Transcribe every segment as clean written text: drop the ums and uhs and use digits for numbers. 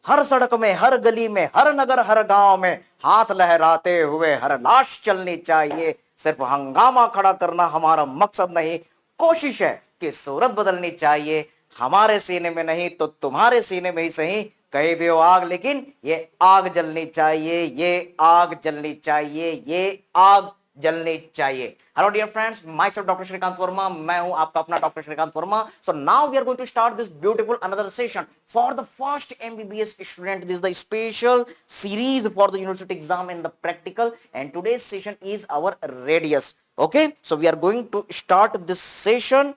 हर सड़क में, हर गली में, हर नगर, हर गांव में हाथ लहराते हुए हर लाश चलनी चाहिए। सिर्फ हंगामा खड़ा करना हमारा मकसद नहीं, कोशिश है कि सूरत बदलनी चाहिए। हमारे सीने में नहीं तो तुम्हारे सीने में ही सही, कहीं भी हो आग, लेकिन ये आग जलनी चाहिए, ये आग जलनी चाहिए, ये आग जलनी चाहिए। Hello dear friends, myself doctor Shrikant Verma, मैं हूं आपका अपना doctor Shrikant Verma. So now we are going to start this beautiful another session for the first MBBS student. This is the special series for the university exam and the practical, and today's session is our radius. Okay, so we are going to start this session.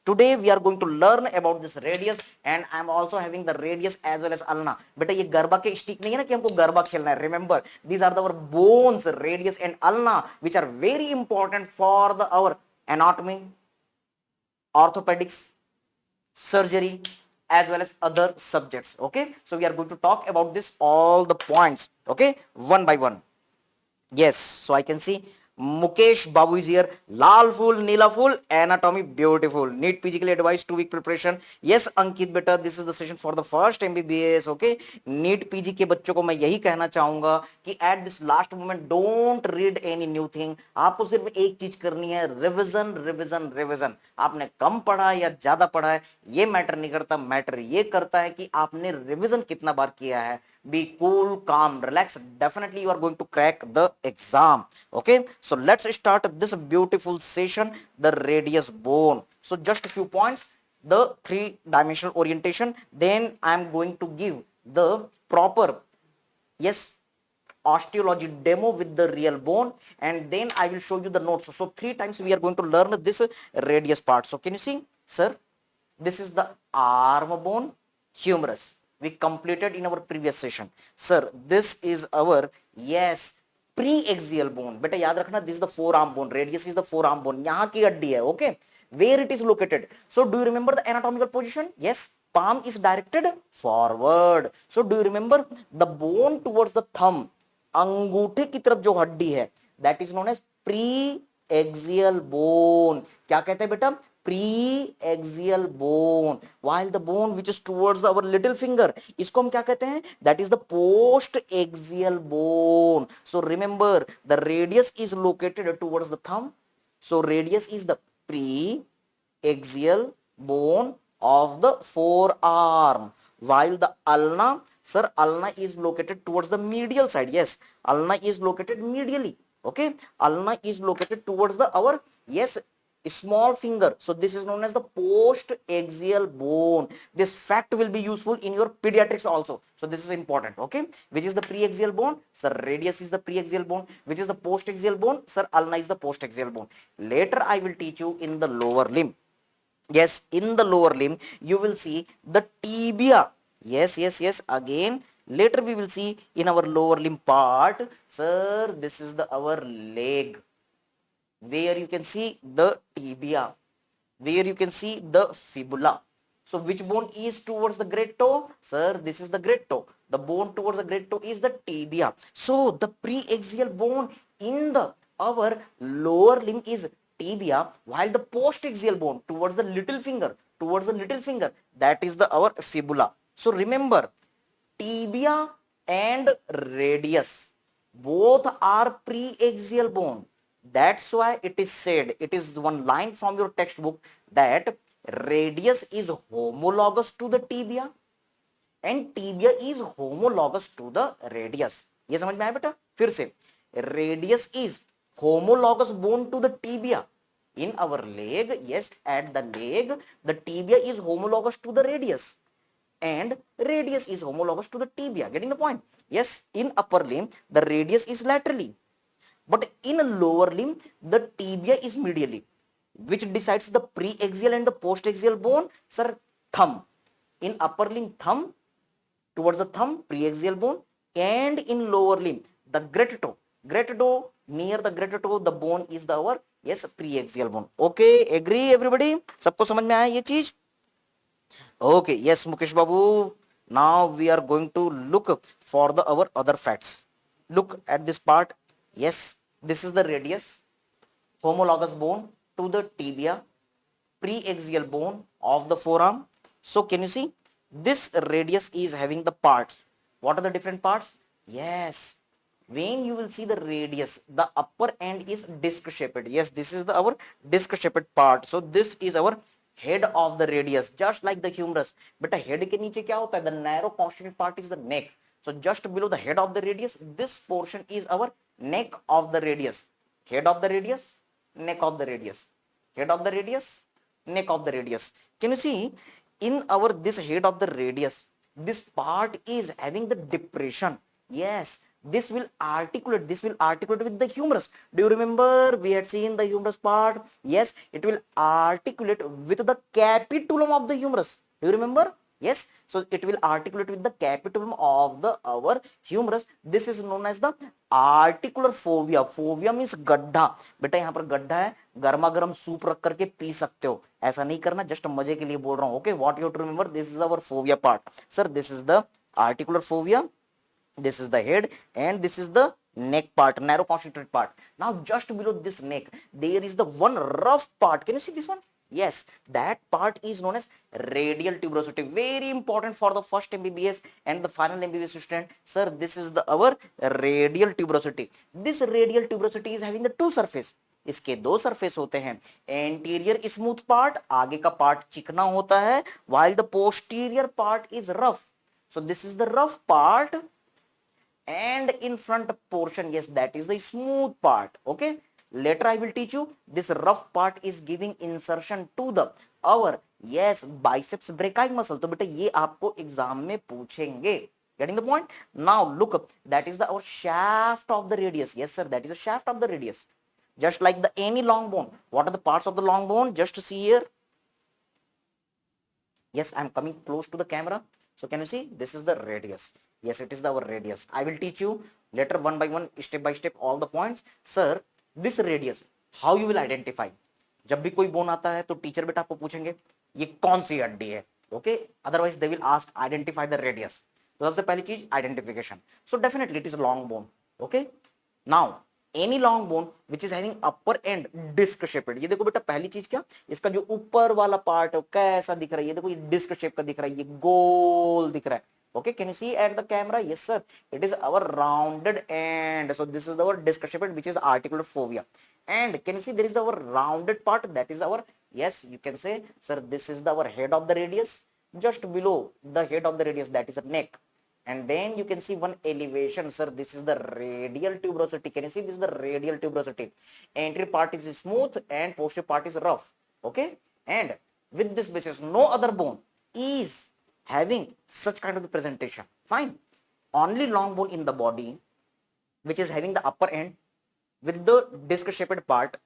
Today we are going to learn about this radius, and I am also having the radius as well as ulna. बेटा ये गरबा के stick नहीं है ना कि हमको गरबा खेलना है. Remember, these are our bones, radius and ulna, which are very important for the our anatomy, orthopedics, surgery, as well as other subjects. Okay, so we are going to talk about this all the points, okay, one by one. Yes, so I can see Mukesh Babu is here. Lal full, Neela full, anatomy beautiful. Need PG के लिए advice 2 week preparation. Yes, Ankit बेटा, this is the session for the first MBBS. Okay, need PG के बच्चों को मैं यही कहना चाहूंगा कि at this last moment don't read any new thing. आपको सिर्फ एक चीज करनी है, रिविजन रिविजन रिविजन. आपने कम पढ़ा या ज्यादा पढ़ा है ये मैटर नहीं करता, मैटर ये करता है कि आपने रिविजन कितना बार किया है. Be cool, calm, relax. Definitely you are going to crack the exam. Okay, so let's start this beautiful session, the radius bone. So just a few points, the 3-dimensional orientation, then I am going to give the proper, yes, osteology demo with the real bone, and then I will show you the notes. So 3 times we are going to learn this radius part. So can you see, sir, this is the arm bone, humerus, we completed in our previous session. Sir, this is our, yes, pre-axial bone. बेटा याद रखना, this is the forearm bone, radius is the forearm bone, यहाँ की हड्डी है. Okay, where it is located? So do you remember the anatomical position? Yes, palm is directed forward. So do you remember the bone towards the thumb, अंगूठे की तरफ जो हड्डी है, that is known as pre-axial bone. क्या कहते हैं बेटा? Pre-axial bone. While the bone which is towards our little finger, इसको हम क्या कहते हैं? That is the post-axial bone. So remember, the radius is located towards the thumb. So radius is the pre-axial bone of the forearm. While the ulna, sir, ulna is located towards the medial side. Yes, ulna is located medially. Okay, ulna is located towards the our, yes, small finger. So this is known as the post axial bone. This fact will be useful in your pediatrics also. So this is important. Okay, which is the pre-axial bone? Sir, radius is the pre-axial bone. Which is the post axial bone? Sir, ulna is the post axial bone. Later I will teach you in the lower limb. Yes, in the lower limb you will see the tibia. Yes, yes, yes. Again, later we will see in our lower limb part. Sir, this is the our leg, where you can see the tibia, where you can see the fibula. So which bone is towards the great toe? Sir, this is the great toe. The bone towards the great toe is the tibia. So the pre-axial bone in the our lower limb is tibia, while the post-axial bone towards the little finger, that is the our fibula. So remember, tibia and radius both are pre-axial bone. That's why it is said, it is one line from your textbook, that radius is homologous to the tibia and tibia is homologous to the radius. ये समझ में आया बेटा? फिर से, radius is homologous bone to the tibia. In our leg, yes, at the leg, the tibia is homologous to the radius and radius is homologous to the tibia. Getting the point? Yes, in upper limb, the radius is laterally, but in a lower limb, the tibia is medially. Which decides the pre-axial and the post-axial bone? Sir, thumb. In upper limb, thumb, towards the thumb, pre-axial bone, and in lower limb, the great toe. Great toe, near the great toe, the bone is the our, yes, pre-axial bone. Okay, agree everybody? सबको समझ में आया ये चीज? Okay, yes, Mukesh Babu. Now we are going to look for the our other facts. Look at this part. Yes, this is the radius, homologous bone to the tibia, pre-axial bone of the forearm. So can you see, this radius is having the parts. What are the different parts? Yes, when you will see the radius, the upper end is disc shaped. Yes, this is the our disc shaped part. So this is our head of the radius, just like the humerus. But head के नीचे क्या होता है? The narrow constituent part is the neck. So just below the head of the radius, this portion is our neck of the radius. Head of the radius, neck of the radius. Head of the radius, neck of the radius. Can you see in our this head of the radius, this part is having the depression. Yes, this will articulate with the humerus. Do you remember we had seen the humerus part? Yes, it will articulate with the capitulum of the humerus. Do you remember? Yes, so it will articulate with the capitulum of the our humerus. This is known as the articular fovea. Fovea means गड्ढा. बेटा यहाँ पर गड्ढा है, गर्मा गर्म soup रख करके पी सकते हो, ऐसा नहीं करना, जस्ट मजे के लिए बोल रहा हूँ. Okay, what you to remember, this is our fovea part. Sir this is the articular fovea, this is the head, and this is the neck part, narrow constituent part. Now just below this neck there is the one rough part. Can you see this one? Yes, that part is known as radial tuberosity. Very important for the first MBBS and the final MBBS student. Sir, this is the our radial tuberosity. This radial tuberosity is having the two surface. इसके दो surface होते हैं. Anterior smooth part, आगे का part चिकना होता है, while the posterior part is rough. So this is the rough part, and in front portion, yes, that is the smooth part. Okay, later I will teach you this rough part is giving insertion to the our yes biceps brachii muscle. तो बेटा ये आपको exam में पूछेंगे. Getting the point? Now look, that is the our shaft of the radius. Yes sir, that is the shaft of the radius. Just like the any long bone. What are the parts of the long bone? Just see here. Yes, I am coming close to the camera. So can you see? This is the radius. Yes, it is our radius. I will teach you later one by one, step by step, all the points. Sir, this radius, how you will identify? जब भी कोई bone आता है तो teacher बेटा आपको पूछेंगे ये कौन सी हड्डी है. Okay, otherwise they will ask identify the radius. तो सबसे पहली चीज identification. So definitely it is long bone. Okay, now any long bone which is having upper end disc shaped. ये देखो बेटा पहली चीज क्या, इसका जो ऊपर वाला पार्ट है कैसा दिख रहा है, ये देखो ये डिस्क शेप का दिख रहा है, ये गोल दिख रहा है. Okay, can you see at the camera? Yes sir, it is our rounded end. So this is our disc shaped, which is the articular fovea. And can you see there is our rounded part, that is our, yes, you can say sir, this is the our head of the radius. Just below the head of the radius, that is the neck. And then you can see one elevation. Sir, this is the radial tuberosity. Can you see this is the radial tuberosity? Anterior part is smooth and posterior part is rough. Okay, and with this basis no other bone is having such kind of the presentation. Fine, only long bone in the body which is having the upper end with the disc shaped part.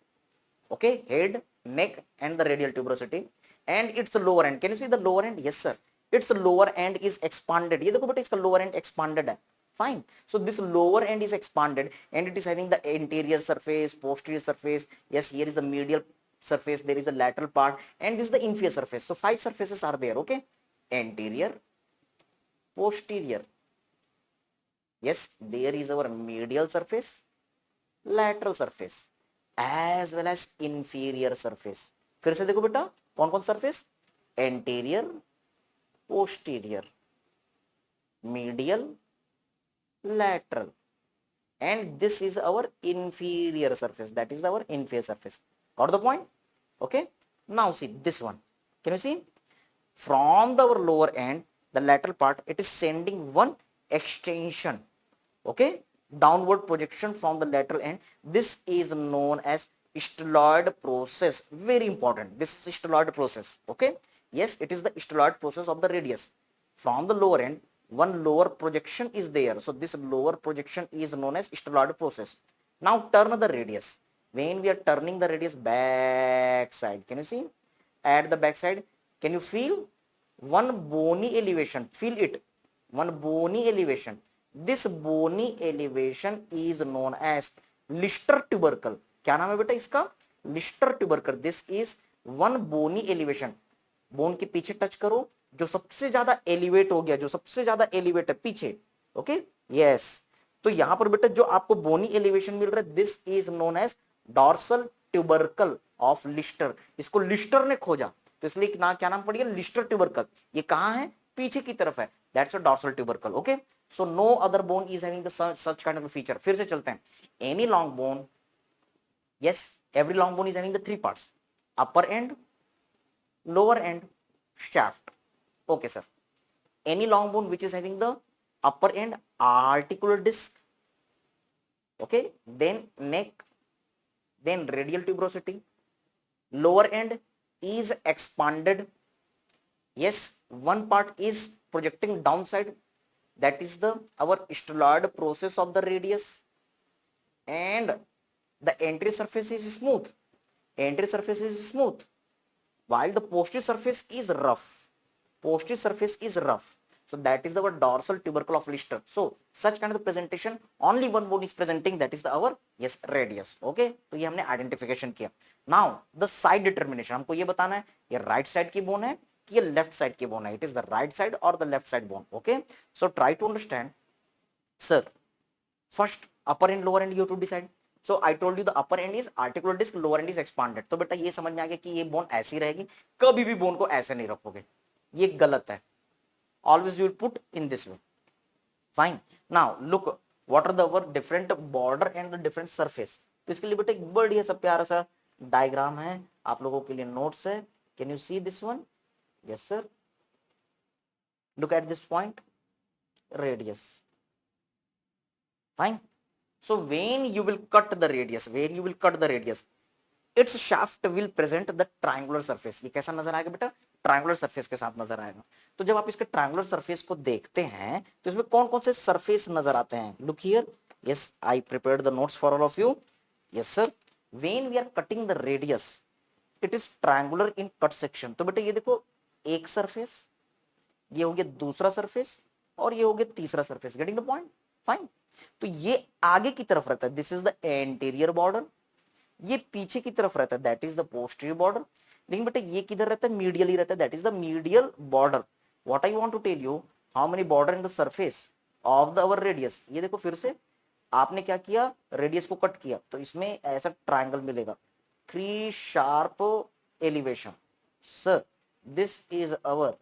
Okay, head, neck and the radial tuberosity, and its lower end. Can you see the lower end? Yes sir, its lower end is expanded. ये देखो बेटा इसका lower end expanded है. Fine, so this lower end is expanded and it is having the anterior surface, posterior surface. Yes, here is the medial surface, there is a lateral part, and this is the inferior surface. So 5 surfaces are there. Okay, anterior, posterior, yes, there is our medial surface, lateral surface, as well as inferior surface. फिर से देखो बेटा कौन कौन surface, anterior, posterior, medial, lateral, and this is our inferior surface, that is our inferior surface. Got the point? Okay, now see this one. Can you see? From the our lower end, the lateral part, it is sending one extension. Okay, downward projection from the lateral end. This is known as styloid process. Very important, this is styloid process. Okay, yes, it is the styloid process of the radius. From the lower end, one lower projection is there. So this lower projection is known as styloid process. Now turn the radius. When we are turning the radius back side, can you see? At the back side, can you feel one bony elevation? Feel it, one bony elevation. This bony elevation is known as Lister tubercle. क्या नाम है बेटा इसका? Lister tubercle. This is one bony elevation. Bone के पीछे touch करो, जो सबसे ज्यादा एलिवेट हो गया, जो सबसे ज्यादा एलिवेट है पीछे. ओके, यस, तो यहां पर बेटा जो आपको बोनी एलिवेशन मिल रहा है, this is known as dorsal tubercle of Lister. इसको लिस्टर ने खोजा तो इसलिए ना क्या नाम पड़ गया, लिस्टर ट्यूबरकल. ये कहां है? पीछे की तरफ है. That's a dorsal tubercle. Okay, so no other bone is having the such kind of feature. फिर से चलते हैं. Any long bone, yes, every long bone is having the three parts: upper end, lower end, shaft. Okay sir, any long bone which is having the upper end articular disc, okay, then neck, then radial tuberosity, lower end is expanded, yes, one part is projecting downside, that is the our styloid process of the radius, and the anterior surface is smooth, anterior surface is smooth, while the posterior surface is rough, posterior surface is rough. So that is our dorsal tubercle of Lister. So such kind of the presentation, only one bone is presenting, that is the our yes radius. Okay, तो ये हमने identification किया. Now the side determination, हमको ये बताना है ये right side की बोन है कि ये लेफ्ट साइड की बोन है. It is the right side और the left side bone. Okay, so try to understand. Sir first upper end lower end you to decide. So I told you the upper end is articular disc, lower end is expanded. तो बेटा ये समझ में आ गया कि ये bone ऐसी रहेगी, कभी भी बोन को ऐसे नहीं रखोगे, ये गलत है. Always you will put in this way. Fine. Now look what are the our different border and the different surface. तो इसके लिए बेटा एक बढ़िया सा प्यारा सा डायग्राम है, आप लोगों के लिए नोट्स है. Can you see this one? Yes sir. Look at this point, radius. Fine. So when you will cut the radius, when you will cut the radius, its shaft will present the triangular surface. ये कैसा नजर आएगा बेटा? Triangular surface के साथ नजर आएगा. तो जब आप इसके ट्रायंगुलर सरफेस को देखते हैं तो इसमें कौन कौन से सरफेस नजर आते हैं? Look here. Yes, I prepared the notes for all of you. Yes sir. When we are cutting the radius, it is triangular in cut section. तो बेटा ये देखो, एक सरफेस, ये हो गया दूसरा सरफेस, और ये हो गया तीसरा surface. Getting the point? Fine. तो ये आगे की तरफ रहता है, this is the anterior border. ये पीछे की तरफ रहता है, that is the posterior border. लेकिन बेटा ये किधर रहता है? मीडियल ही रहता है, that is the medial border. What I want to tell you, how many border in the surface of the our radius. ये देखो फिर से आपने क्या किया, रेडियस को कट किया, तो इसमें ऐसा ट्रायंगल मिलेगा, 3 sharp elevation. Sir this is our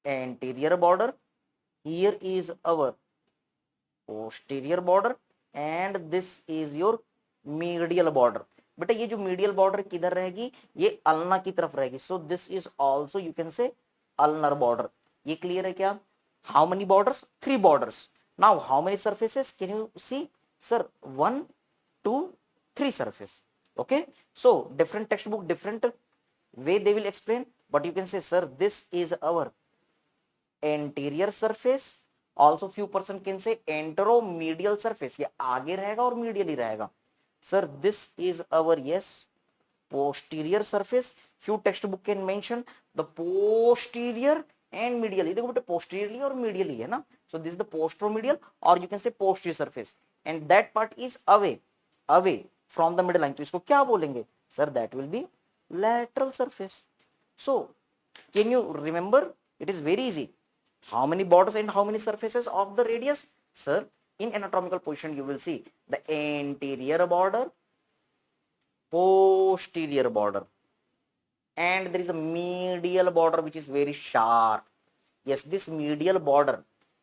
anterior border, here is our posterior border, and this is your medial border. बेटा ये जो मीडियल बॉर्डर किधर रहेगी? ये अल्ना की तरफ रहेगी. So this is also you can say ulnar border. ये क्लियर है क्या? How many borders? 3 borders. Now how many surfaces can you see? Sir 1 2 3 surface. Okay, so different textbook, different way they will explain, but you can say sir this is our anterior surface. Also few person can say anteromedial surface, ये आगे रहेगा और medial ही रहेगा. Sir this is our yes posterior surface. Few textbook can mention the posterior and medial. ये देखो बेटा posteriorly और मीडियली है ना. सो दिस द पोस्टरोमीडियल और यू कैन से posterior surface, and that part is away away from the middle line. तो इसको क्या बोलेंगे? Sir that will be lateral surface. So can you remember? It is very easy. How many borders and how many surfaces of the radius? Sir, in anatomical position you will see the anterior border, posterior border, and there is a medial border which is very sharp. Yes, this medial border,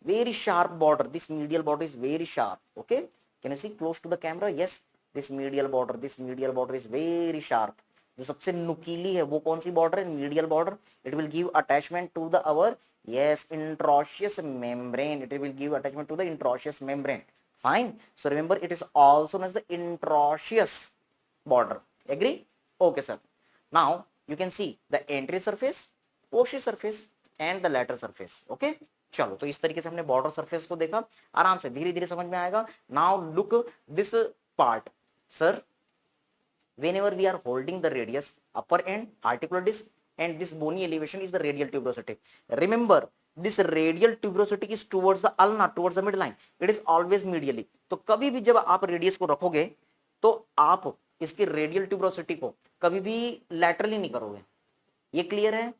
very sharp border. This medial border is very sharp. Okay, can you see close to the camera? Yes, this medial border is very sharp. जो सबसे नुकीली है वो कौन सी border है? Medial border. It will give attachment to the our yes intraosseous membrane. It will give attachment to the intraosseous membrane. Fine. So remember it is also known as the intraosseous border. Agree? Okay sir. Now you can see the anterior surface, posterior surface and the lateral surface. Okay, चलो तो इस तरीके से हमने border surface को देखा. आराम से धीरे धीरे समझ में आएगा. Now look this part. Sir, whenever we are holding the radius, upper end articular disc, and this bony elevation is the radial tuberosity. Remember this radial tuberosity is towards the ulna, towards the midline. It is always medially. तो कभी भी जब आप radius को रखोगे तो आप इसकी रेडियल ट्यूबरोसिटी को कभी भी लैटरली नहीं करोगे. ये क्लियर है?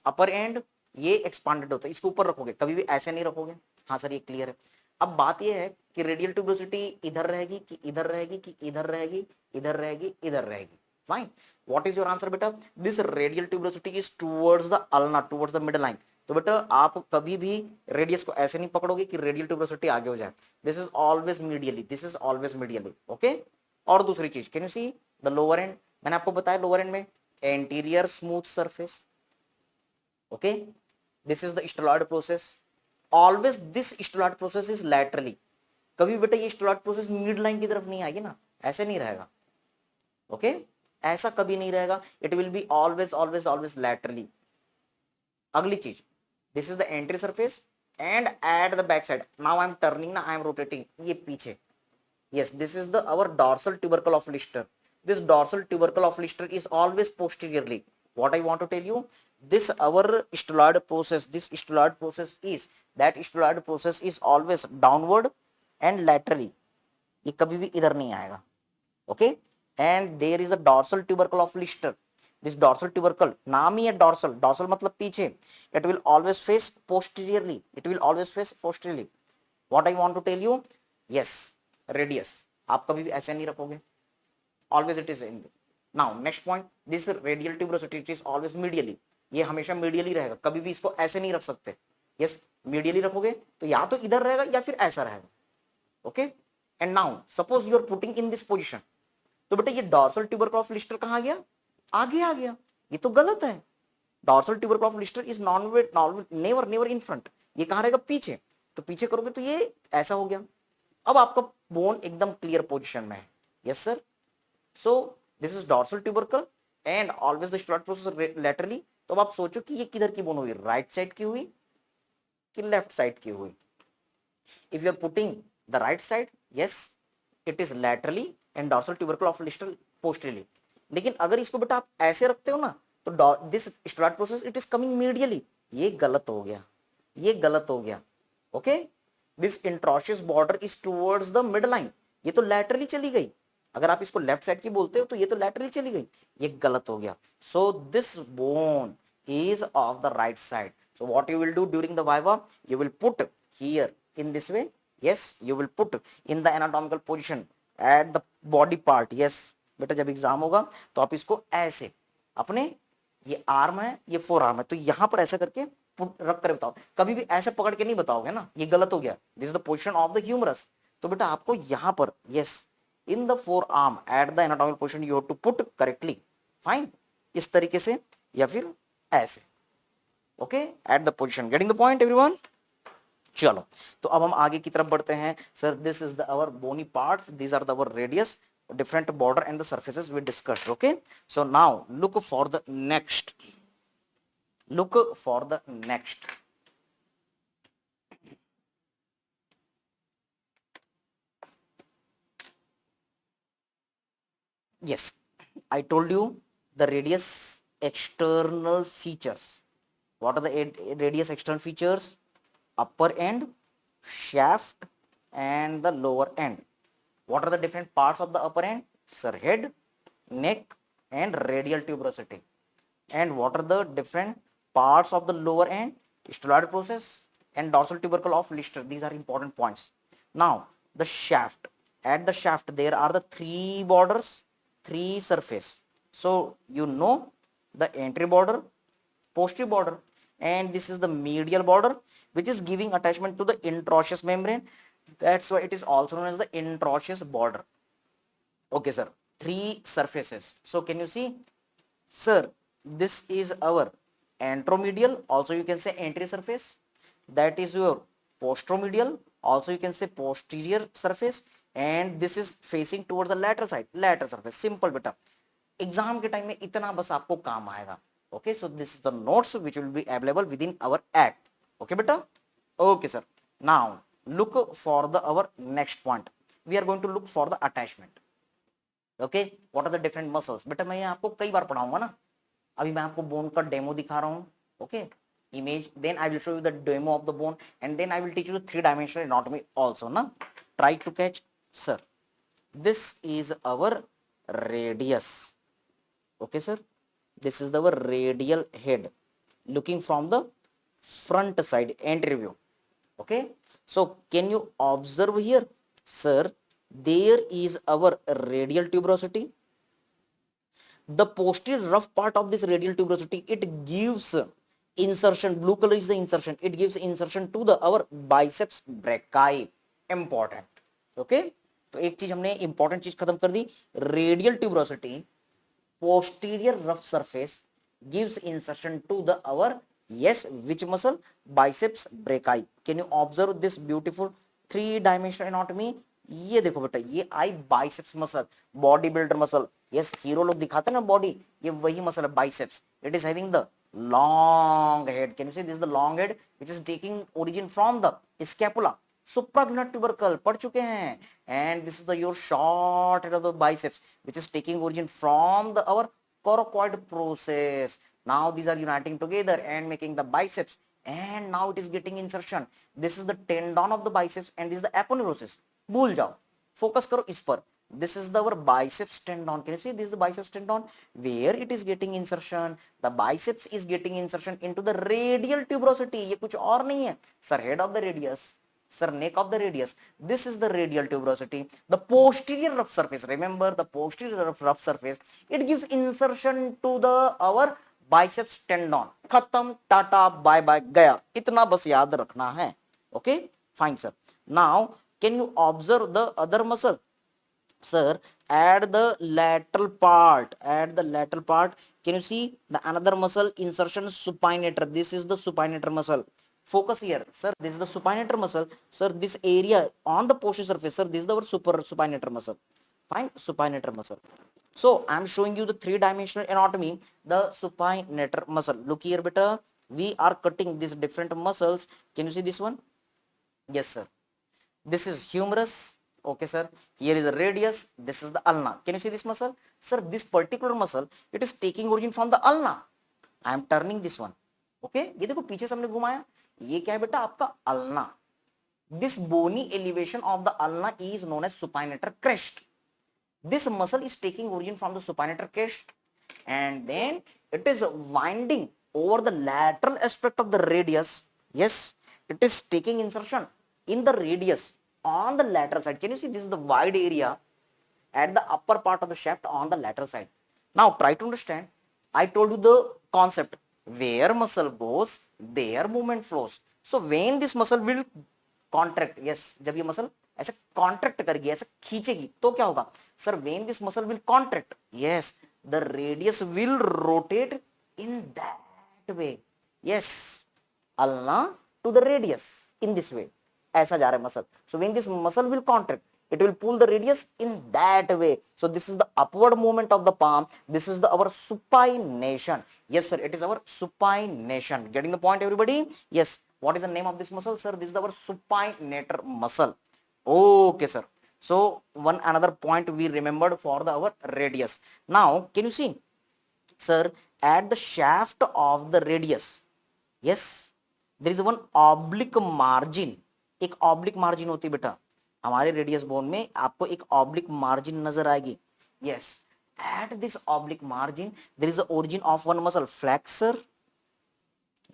अपर एंड ये एक्सपांडेड होता है, इसको ऊपर रखोगे, कभी भी ऐसे नहीं रखोगे. हाँ सर ये क्लियर है. अब बात ये है कि रेडियल ट्यूबरोसिटी इधर रहेगी कि इधर रहेगी कि इधर रहेगी, इधर रहेगी, इधर रहेगी. Fine. What is your answer beta? This radial tuberosity is towards the ulna, towards the middle line. तो बेटा आप कभी भी रेडियस को ऐसे नहीं पकड़ोगे कि रेडियल ट्यूबरोसिटी आगे हो जाए, this is always medially, this is always medially, okay. और दूसरी चीज, can you see the lower end, मैंने आपको बताया लोअर एंड में anterior smooth surface, okay, this is the styloid process, always this styloid process is laterally, कभी बेटा ये स्टेलॉयड प्रोसेस मिड लाइन की तरफ नहीं आएगी ना, ऐसे नहीं रहेगा, ओके, ऐसा कभी नहीं रहेगा, it will be always always always laterally. अगली चीज, this is the entry surface and eight the back side, now I am turning ना, आई एम रोटेटिंग, ये पीछे, yes, this is the our dorsal tubercle of Lister, this dorsal tubercle of Lister is always posteriorly, what I want to tell you, this our stelloid process, this stelloid process is, that stelloid process is always downward and laterally, ये कभी भी इधर नहीं आएगा, okay, and there is a dorsal tubercle of Lister, this dorsal tubercle, नाम ही है dorsal, dorsal मतलब पीछे, it will always face posteriorly, it will always face posteriorly, what I want to tell you, yes, radius आप कभी भी ऐसे नहीं रखोगे, always it is in. Now next point, this radial tuberosity it is always medially, ये हमेशा medially रहेगा, कभी भी इसको ऐसे नहीं रख सकते, यस, मीडियली रखोगे तो या तो इधर रहेगा या फिर ऐसा रहेगा, okay. And now suppose you are putting in this position, तो बेटा ये डॉर्सल ट्यूबरकल ऑफ लिस्टर कहाँ गया, आगे आ गया, ये तो गलत है, dorsal tubercle of Lister is never never in front, ये कहाँ रहेगा, पीछे, तो पीछे करोगे तो ये ऐसा हो गया, अब आपका बोन एकदम क्लियर पोजीशन में है, yes sir. So this is dorsal tubercle and always the styloid process laterally, तो अब आप सोचो कि ये किधर की बोन हुई, राइट साइड की हुई कि लेफ्ट साइड की हुई, if you are putting the right side, yes, it is laterally and dorsal tubercle of Lister posteriorly, लेकिन अगर इसको बेटा आप ऐसे रखते हो ना, तो this styloid process it is coming medially, ये गलत हो गया, ये गलत हो गया, okay. This interosseous border is towards the midline, ये तो लैटरली चली गई, अगर आप इसको लेफ्ट साइड की बोलते हो तो ये तो लैटरली चली गई, ये गलत हो गया, so this bone is of the right side, so what you will do during the viva, you will put here in this way, yes, you will put in the anatomical position at the body part, yes बेटा जब exam होगा तो आप इसको ऐसे अपने, ये arm है ये फोर आर्म है, तो यहां पर ऐसा करके रख कर बताओ, कभी भी ऐसे पकड़ के नहीं बताओगे ना, ये गलत हो गया, this is the position of the humerus, तो बेटा आपको यहां पर, yes, in the forearm at the anatomical position you have to put correctly, fine, इस तरीके से या फिर ऐसे, okay, at the position, getting the point everyone. चलो तो अब हम आगे की तरफ बढ़ते हैं, sir this is the our bony parts, these are the our radius, different border and the surfaces we discussed, okay, so now look for the next, look for the next, yes, I told you the radius external features, what are the radius external features, upper end, shaft and the lower end, what are the different parts of the upper end, sir, head, neck and radial tuberosity, and what are the different parts of the lower end, stelloid process and dorsal tubercle of Lister, these are important points. Now the shaft, at the shaft there are the three borders, three surface, so you know the entry border, posterior border, and this is the medial border which is giving attachment to the interosseous membrane, that's why it is also known as the interosseous border, okay sir, three surfaces, so can you see, sir, this is our anteromedial, also you can say entry surface, that is your posteromedial, also you can say posterior surface, and this is facing towards the lateral side, lateral surface, simple beta, exam के time में इतना बस आपको काम आएगा, okay, so this is the notes which will be available within our app, okay बेटा, okay sir. Now look for the our next point, we are going to look for the attachment, okay, what are the different muscles, बेटा मैं ये आपको कई बार पढ़ाऊंगा ना, अभी मैं आपको बोन का डेमो दिखा रहा हूँ, okay, image, then I will show you the demo of the bone and then I will teach you the three-dimensional anatomy also, na, try to catch, sir, this is our radius, okay sir, this is our radial head looking from the front side, entry view, okay, so can you observe here, sir, there is our radial tuberosity, the posterior rough part of this radial tuberosity, it gives insertion, blue color is the insertion, it gives insertion to the our biceps brachii. Important. Okay, तो एक चीज हमने important चीज खत्म कर दी, radial tuberosity posterior rough surface gives insertion to the our, yes, which muscle? Biceps brachii. Can you observe this beautiful three dimensional anatomy? ये देखो बेटा, ये आई biceps muscle, bodybuilder muscle, yes, hero लोग दिखाते हैं ना बॉडी, ये वही मसल है biceps. It is having the long head. Can you see this is the long head which is taking origin from the scapula, supraglenoid tubercle, पढ़ चुके हैं. And this is the your short head of the biceps which is taking origin from the our coracoid process. Now these are uniting together and making the biceps, and now it is getting insertion. This is the tendon of the biceps and this is the aponeurosis. भूल जाओ, focus करो इस पर. This is the our biceps tendon. Can you see this is the biceps tendon where it is getting insertion? The biceps is getting insertion into the radial tuberosity. ये कुछ और नहीं है sir, head of the radius, sir, neck of the radius. This is the radial tuberosity. The posterior rough surface, remember the posterior rough surface, it gives insertion to the our biceps tendon. खत्म, tata bye bye, गया. इतना बस याद रखना है. Okay, fine sir. Now can you observe the other muscle? Sir, at the lateral part, can you see the another muscle insertion, supinator? This is the supinator muscle. Focus here, sir. This is the supinator muscle. Sir, this area on the posterior surface, sir, this is our supinator muscle. Fine, supinator muscle. So I am showing you the three-dimensional anatomy, the supinator muscle. Look here, beta. We are cutting these different muscles. Can you see this one? Yes, sir. This is humerus. Okay, sir. Here is the radius. This is the ulna. Can you see this muscle? Sir, this particular muscle, it is taking origin from the ulna. I am turning this one. Okay, ये देखो पीछे से हमने घुमाया, ये क्या है बेटा? आपका ulna. This bony elevation of the ulna is known as supinator crest. This muscle is taking origin from the supinator crest, and then it is winding over the lateral aspect of the radius. Yes, it is taking insertion in the radius on the lateral side. Can you see this is the wide area at the upper part of the shaft on the lateral side? Now try to understand. I told you the concept. Where muscle goes, there movement flows. So when this muscle will contract, yes, जब ये muscle ऐसे contract करेगी, ऐसे खींचेगी, तो क्या होगा? Sir, when this muscle will contract, yes, the radius will rotate in that way. Yes, ulna to the radius in this way. ऐसा जा रहा है muscle. So when this muscle will contract, it will pull the radius in that way. So this is the upward movement of the palm. This is the our supination. Yes, sir, it is our supination. Getting the point, everybody? Yes. What is the name of this muscle, sir? This is our supinator muscle. Okay, sir. So one another point we remembered for the our radius. Now, can you see, sir, at the shaft of the radius, yes, there is one oblique margin. एक oblique margin होती है बेटा, हमारे radius bone में आपको एक oblique margin नजर आएगी. Yes, at this oblique margin there is the origin of one muscle, flexor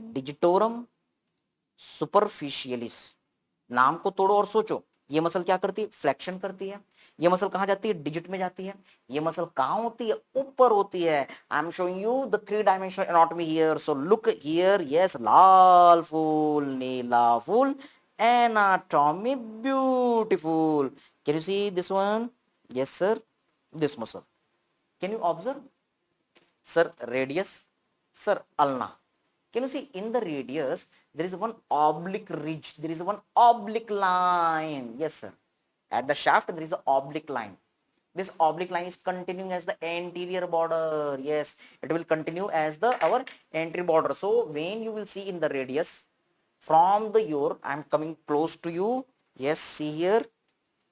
digitorum superficialis. नाम को तोड़ो और सोचो, ये मसल क्या करती है? फ्लेक्शन करती है. ये मसल कहां जाती है? डिजिट में जाती है. ये मसल कहां होती है? ऊपर होती है. I am showing you the three dimensional anatomy here. So look here. Yes, लाल फूल, नीला फूल, anatomy, beautiful. Can you see this one? Yes, sir. This muscle. Can you observe? Sir, radius. Sir, ulna. Can you see in the radius there is one oblique ridge, there is one oblique line. Yes, sir. At the shaft there is an oblique line. This oblique line is continuing as the anterior border. Yes, it will continue as the our anterior border. So when you will see in the radius, from the your, I am coming close to you. Yes, see here,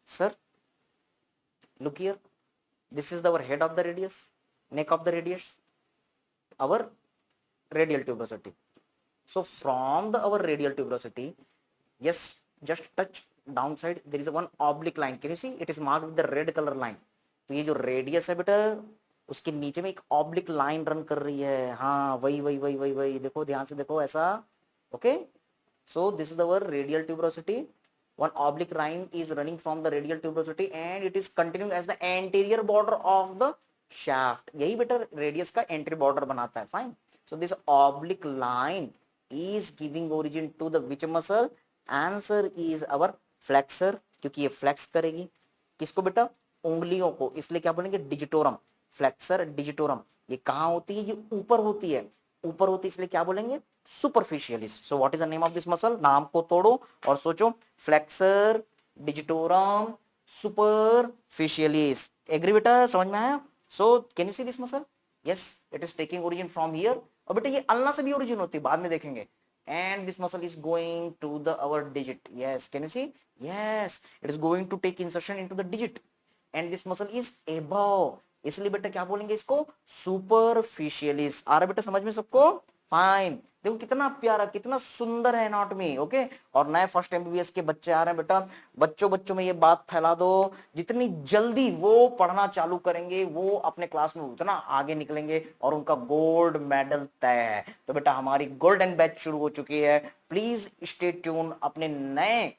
sir. Look here. This is our head of the radius, neck of the radius, our radial tuberosity. So from the our radial tuberosity, yes, just touch downside. There is a one oblique line. Can you see? It is marked with the red color line. तो ये जो radius है बेटा, उसके नीचे में एक oblique line run कर रही है. हाँ, वही वही वही वही वही देखो, ध्यान से देखो ऐसा. Okay, so this is our radial tuberosity. One oblique line is running from the radial tuberosity and it is continuing as the anterior border of the shaft. यही बेटा रेडियस का एंट्री बॉर्डर बनाता है. Fine. So this oblique line is giving origin to the which muscle? Answer is our flexor, क्योंकि ये flex करेगी किसको बेटा? उंगलियों को, इसलिए क्या बोलेंगे? Digitorum, flexor digitorum. ये कहाँ होती है? ये ऊपर होती है, ऊपर होती है, इसलिए क्या बोलेंगे? Superficialis. So what is the name of this muscle? नाम को तोड़ो और सोचो, फ्लेक्सर डिजिटोरम सुपरफिशियलिस। एग्री बेटा? समझ में आया? So can you see this muscle? Yes, it is taking origin from here. और बेटा ये अल्ना से भी ओरिजिन होती है, बाद में देखेंगे। And this muscle is going to the our digit. Yes, can you see? Yes, it is going to take insertion into the digit, and this muscle is above, इसलिए बेटा क्या बोलेंगे इसको? सुपरफिशियलिस। आ रहा बेटा समझ में सबको? फाइन। देखो कितना प्यारा, कितना सुंदर है एनाटॉमी। ओके, और नए फर्स्ट एमबीबीएस के बच्चे आ रहे हैं बेटा, बच्चों में ये बात फैला दो, जितनी जल्दी वो पढ़ना चालू करेंगे वो अपने क्लास में उतना आगे निकलेंगे और उनका गोल्ड मेडल तय है। तो बेटा हमारी गोल्डन बैच शुरू हो चुकी है। Please stay tune. अपने नए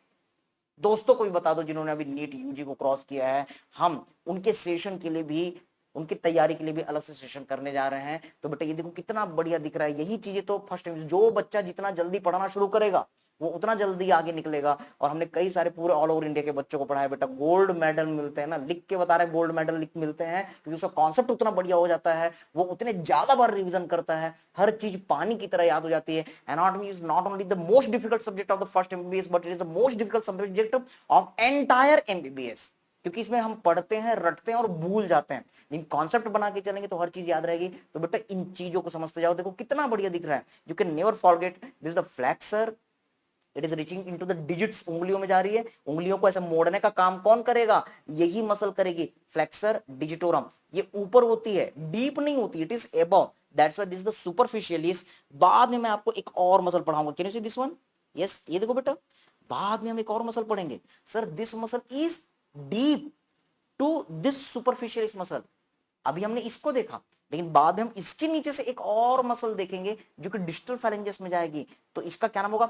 दोस्तों को भी बता दो जिन्होंने अभी नीट यूजी को क्रॉस किया है, हम उनके सेशन के लिए भी, उनकी तैयारी के लिए भी अलग से सेशन करने जा रहे हैं। तो बेटा ये देखो कितना बढ़िया दिख रहा है। यही चीजें तो फर्स्ट टाइम, जो बच्चा जितना जल्दी पढ़ना शुरू करेगा वो उतना जल्दी आगे निकलेगा। और हमने कई सारे पूरे ऑल ओवर इंडिया के बच्चों को पढ़ाया बेटा, गोल्ड मेडल मिलते हैं ना, लिख के बता रहे हैं, गोल्ड मेडल लिख मिलते हैं, क्योंकि उसका कॉन्सेप्ट उतना बढ़िया हो जाता है, वो उतने ज्यादा बार रिवीजन करता है, हर चीज पानी की तरह याद हो जाती है। Anatomy is not only the most difficult subject of the first MBBS, but it is the most difficult subject of entire MBBS, क्योंकि इसमें हम पढ़ते हैं, रटते हैं और भूल जाते हैं, लेकिन कॉन्सेप्ट बना के चलेंगे तो हर चीज याद रहेगी। तो बेटा इन चीजों को समझते जाओ। देखो कितना बढ़िया दिख रहा है। You can never forget this the flexor, it is reaching into the digits, उंगलियों में जा रही है। उंगलियों को ऐसे मोड़ने का काम कौन करेगा? यही मसल करेगी, फ्लेक्सर डिजिटोरम। ये ऊपर होती है, डीप नहीं होती, it is above, that's why this is the superficialis. बाद में मैं आपको एक और मसल पढ़ाऊंगा। Can you see this one? Yes, ये देखो बेटा, बाद में हम एक और मसल पढ़ेंगे। Sir this muscle is deep to this superficialis muscle. अभी हमने इसको देखा, लेकिन बाद में हम इसके नीचे से एक और मसल देखेंगे जो कि डिस्टल फेरेंजियस में जाएगी। तो इसका क्या नाम होगा?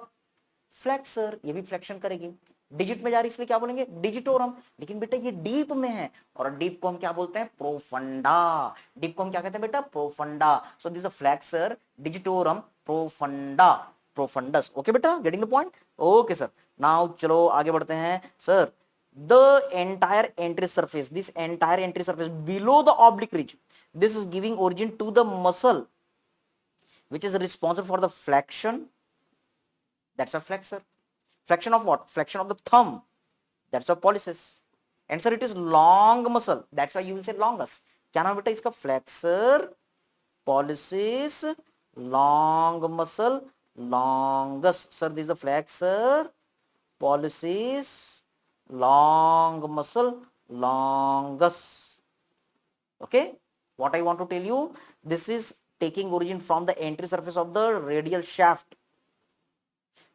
फ्लेक्सर। ये भी फ्लेक्शन करेगी, डिजिट में जा रही, इसलिए क्या बोलेंगे? डिजिटोरम। लेकिन बेटा ये डीप में है, और डीप को हम क्या बोलते हैं? प्रोफंडा। डीप को हम क्या कहते हैं बेटा? Profunda. So this is flexor digitorum profunda, profundus. Okay बेटा, getting the point? Okay sir. Now चलो आगे बढ़ते हैं। Sir the entire entry surface, this entire entry surface below the oblique ridge, this is giving origin to the muscle which is responsible for the flexion, that's a flexor. Flexion of what? Flexion of the thumb, that's a pollicis. And sir it is long muscle, that's why you will say longus. क्या नाम बेटा इसका? flexor pollicis long muscle longus. Sir this is the flexor pollicis long muscle longus. Okay, what I want to tell you, this is taking origin from the entry surface of the radial shaft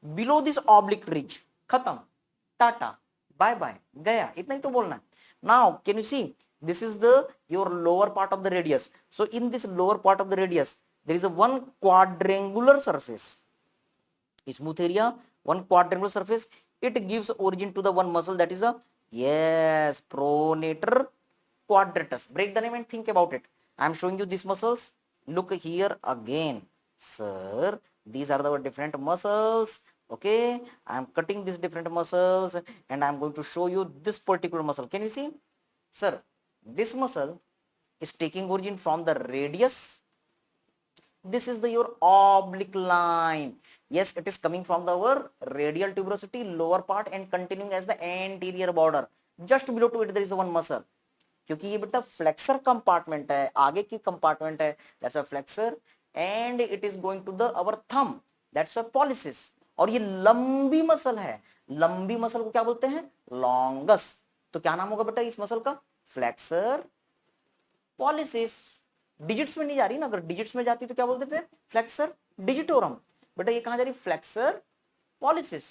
below this oblique ridge. खत्म, tata, bye bye, गया, इतना ही तो बोलना है। Now can you see, this is the your lower part of the radius. So in this lower part of the radius there is a one quadrangular surface, smooth area, one quadrangular surface. It gives origin to the one muscle, that is a, yes, pronator quadratus. Break the name and think about it. I am showing you these muscles. Look here again. Sir, these are the different muscles. Okay, I am cutting these different muscles and I am going to show you this particular muscle. Can you see? Sir, this muscle is taking origin from the radius. This is the your oblique line. Yes, it is coming from our radial tuberosity lower part and continuing as the anterior border. Just below to it there is one muscle. क्योंकि ये बेटा flexor compartment है, आगे की compartment है, that's a flexor, and it is going to the our thumb, that's a pollicis. और ये लंबी मसल है, लंबी मसल को क्या बोलते हैं? लॉन्गस। तो क्या नाम होगा बेटा इस मसल का? Flexor pollicis. डिजिट्स में नहीं जा रही ना, अगर डिजिट्स में जाती तो क्या बोलते थे? Flexor digitorum. बेटा ये कहां जा रही? Flexor pollicis.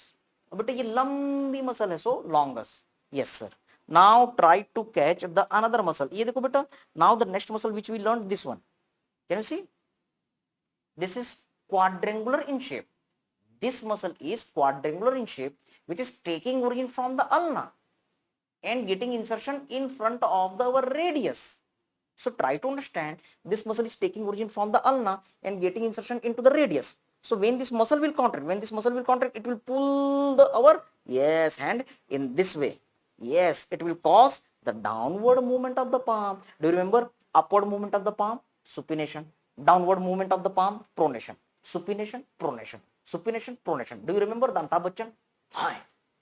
और बेटा ये लंबी मसल है, so longus. Yes sir. Now try to catch the another muscle. ये देखो बेटा, now the next muscle which we learn, this one, can you see? This is quadrangular in shape. This muscle is quadrangular in shape, which is taking origin from the ulna and getting insertion in front of the our radius. So try to understand, this muscle is taking origin from the ulna and getting insertion into the radius. So when this muscle will contract, it will pull the our yes hand in this way. Yes, it will cause the downward movement of the palm. Do you remember upward movement of the palm? Supination. Downward movement of the palm? Pronation. Supination, pronation. Supination, pronation. Do you remember the Amitabh Bachchan? Hi.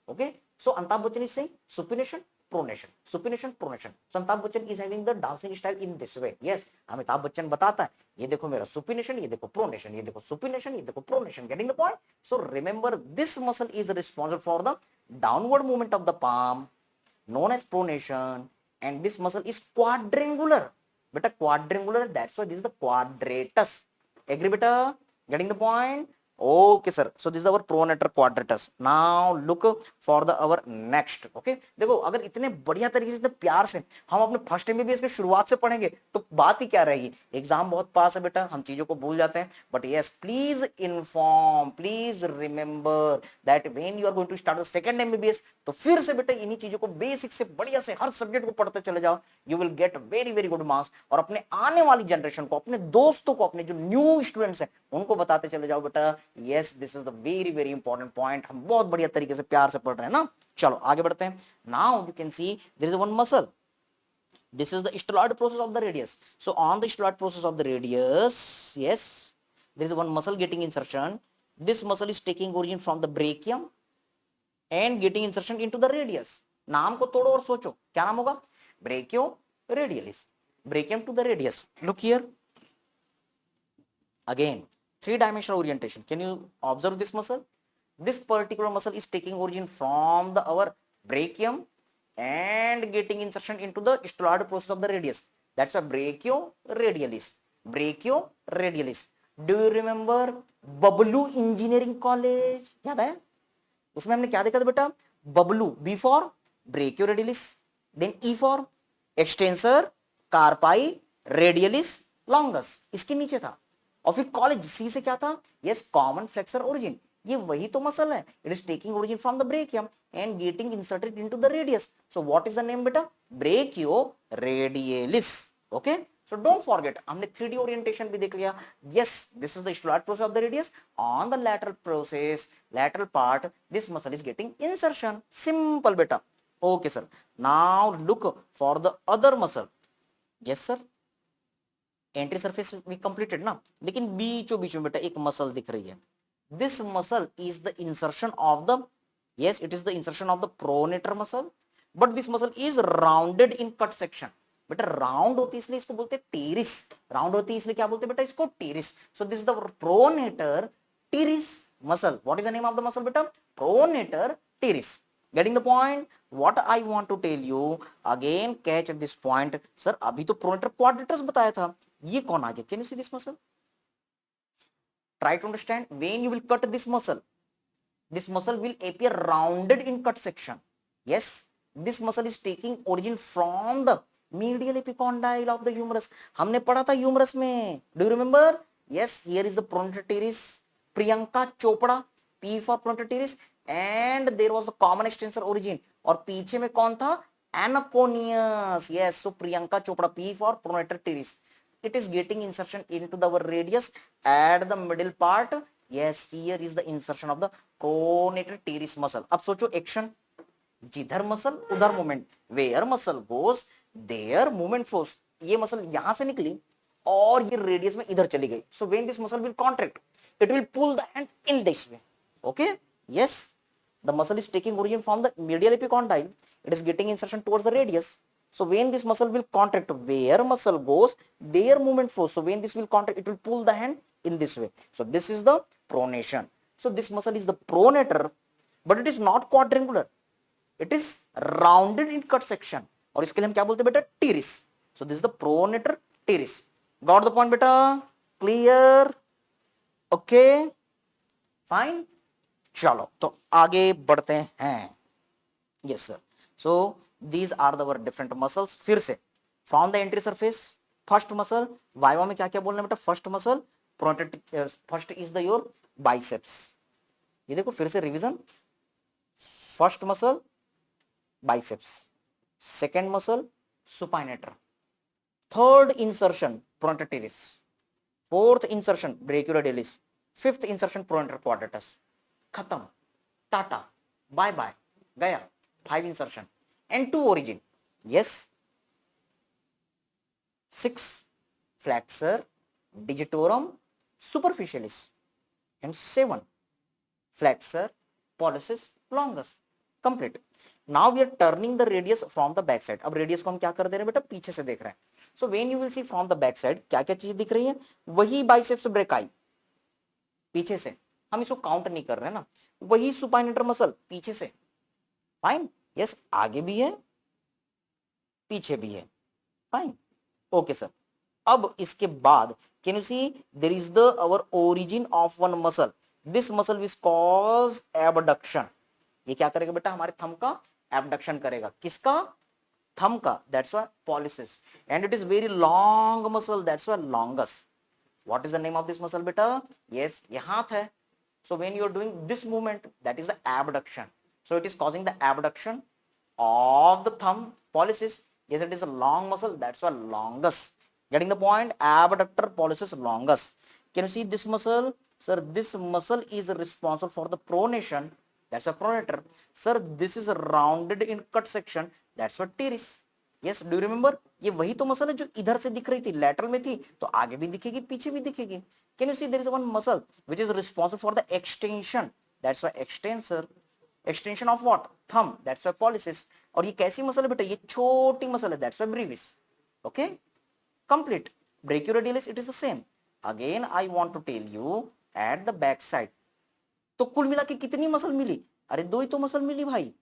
Okay. So Amitabh Bachchan is saying supination, pronation, supination, pronation. So Amitabh Bachchan is having the dancing style in this way. Yes, Amitabh Bachchan बताता है ये देखो मेरा supination, ये देखो pronation, ये देखो supination, ये देखो pronation. Getting the point? So remember, this muscle is responsible for the downward movement of the palm, known as pronation, and this muscle is quadrangular. Beta quadrangular, that's why this is the quadratus. Agree beta? Getting the point? Okay sir, so this is our pronator quadratus. Now look for the our next. Okay, देखो अगर इतने बढ़िया तरीके से, इतने प्यार से हम अपने फर्स्ट एमबीबीएस के शुरुआत से पढ़ेंगे तो बात ही क्या रहेगी. एग्जाम बहुत पास है बेटा, हम चीजों को भूल जाते हैं, but yes please inform, please remember that when you are going to start the second MBBS, तो फिर से बेटा इन्हीं चीजों को बेसिक से बढ़िया से हर सब्जेक्ट को पढ़ते चले जाओ. You will get very very good marks, और अपने आने वाली जनरेशन को, अपने दोस्तों को, अपने जो न्यू स्टूडेंट्स हैं उनको बताते चले जाओ बेटा yes this is the very very important point. हम बहुत बढ़िया तरीके से प्यार से पढ़ रहे हैं ना. चलो आगे बढ़ते हैं. Now you can see there is one muscle. This is the styloid process of the radius. So on the styloid process of the radius, yes, there is one muscle getting insertion. This muscle is taking origin from the brachium and getting insertion into the radius. नाम को तोड़ो और सोचो क्या नाम होगा. Brachioradialis. Brachium to the radius. Look here again, three-dimensional orientation. Can you observe this muscle? This particular muscle is taking origin from the our brachium and getting insertion into the styloid process of the radius. That's a brachioradialis. Brachioradialis. Do you remember Bablu engineering college? याद है? उसमें हमने क्या देखा था बेटा? Bablu, B for brachioradialis, then E for extensor carpi radialis longus, इसके नीचे था. और फिर कॉलेज सी से क्या था? Yes, common flexor origin. ये वही तो मसल है. It is taking origin from the brachium and getting inserted into the radius. So what is the name बेटा? Brachioradialis. Okay, so don't forget, हमने 3D orientation भी देख लिया. Yes, this is the styloid process of the radius. On the lateral process, lateral part, this muscle is getting insertion. Simple beta. Okay sir. Now look for the other muscle. Yes sir. Entry surface भी completed ना, लेकिन बीचों बीच में बेटा एक muscle दिख रही है. This muscle is the insertion of the, yes it is the insertion of the pronator muscle, but this muscle is rounded in cut section. बेटा राउंड होती है इसलिए इसको बोलते हैं टेरिस. राउंड होती है इसलिए क्या बोलते हैं बेटा? इसको teres. So this is the pronator teres muscle. What is the name of the muscle बेटा? Pronator teres. Getting the point? What I want to tell you again, catch at this point. Sir अभी तो pronator quadratus बताया था, ये कौन आ गया? Can you see this muscle? Try to understand. When you will cut this muscle will appear rounded in cut section. Yes, this muscle is taking origin from the medial epicondyle of the humerus. हमने पढ़ा था humerus में. Do you remember? Yes, here is the pronator teres. Priyanka Chopra, P for pronator teres. And there was a common extensor origin. और पीछे में कौन था? Anaconius. Yes, so Priyanka Chopra, P for pronator teres. It is getting insertion into the radius at the middle part. Yes, here is the insertion of the pronator teres muscle. अब सोचो action, जिधर muscle उधर movement, where muscle goes there movement force. ये muscle यहां से निकली और ये रेडियस में इधर चली गई. So when this muscle will contract, it will pull the hand in this way. Okay, yes, the muscle is taking origin from the medial epicondyle. It is getting insertion towards the radius. So when this muscle will contract, where muscle goes their movement force. So when this will contract, it will pull the hand in this way. So this is the pronation. So this muscle is the pronator, but it is not quadrangular. It is rounded in cut section. और इसके लिए हम क्या बोलते हैं बेटा? Terrace. So this is the pronator teres. Got the point बेटा? Clear? Okay, fine. चलो तो आगे बढ़ते हैं. Yes sir. So these are the different muscles. फिर से from the entry surface, first muscle, viva में क्या क्या बोलना है बेटा? First muscle first is the your biceps. ये देखो फिर से revision. First muscle biceps, second muscle supinator, third insertion pronator teres, fourth insertion brachioradialis, fifth insertion pronator quadratus, खत्म, टाटा, बाय बाय, गया, 5 insertion and 2 origin, yes, 6 flexor digitorum superficialis and 7 flexor pollicis longus, complete. Now we are turning the radius from the back side. अब radius को हम क्या कर दे रहे हैं बेटा, पीछे से देख रहे हैं. So when you will see from the back side, क्या क्या चीज दिख रही है, वही biceps brachii पीछे से, हम इसको काउंट नहीं कर रहे हैं ना, वही सुपाइनेटर मसल पीछे से, फाइन, यस, आगे भी है पीछे भी है, फाइन, ओके सर. अब इसके बाद can you see there is the our origin of one muscle, this muscle which cause abduction. ये क्या करेगा बेटा, हमारे थंब का एबडक्शन करेगा, किसका, थंब का, that's why pollicis. And it is very long muscle, that's why longus. What is the name of this muscle बेटा, यस, ये हाथ है. So when you are doing this movement, that is the abduction. So it is causing the abduction of the thumb pollicis. Yes, it is a long muscle, that's why longus. Getting the point, abductor pollicis longus. Can you see this muscle, sir? This muscle is responsible for the pronation, that's a pronator. Sir, this is rounded in cut section, that's what teres. Yes, do you remember, ये वही तो muscle है जो इधर से दिख रही थी, लैटरल में थी, तो आगे भी दिखेगी पीछे भी दिखेगी. Can you see there is one muscle which is responsible for the extension, that's why extensor. Extension of what, thumb, that's why pollicis. और ये कैसी मसल है बेटा, ये छोटी मसल है, that's why brevis. Okay, complete. Brachioradialis it is the same. Again I want to tell you at the back side. तो कुल मिला के कितनी मसल मिली, अरे 2 ही तो मसल मिली भाई,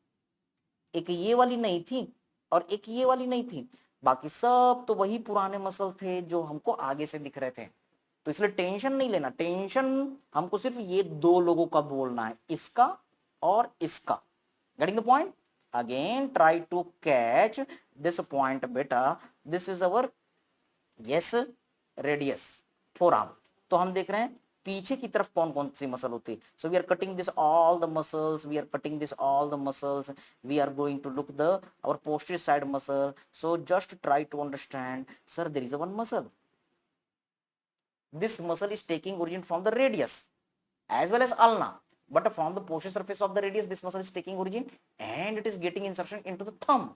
एक ये वाली नहीं थी और एक ये वाली नहीं थी, बाकी सब तो वही पुराने मसल थे जो हमको आगे से दिख रहे थे. तो इसलिए टेंशन नहीं लेना, टेंशन हमको सिर्फ ये 2 लोगों का बोलना है, इसका और इसका. Getting the point, again try to catch this point बेटा. This is our, yes, radius, forearm. तो हम देख रहे हैं पीछे की तरफ कौन कौन सी मसल होती है. So we are cutting this all the muscles, we are cutting this all the muscles, we are going to look the our posterior side muscle. So just try to understand, sir there is one muscle, this muscle is taking origin from the radius as well as ulna, but from the posterior surface of the radius this muscle is taking origin and it is getting insertion into the thumb.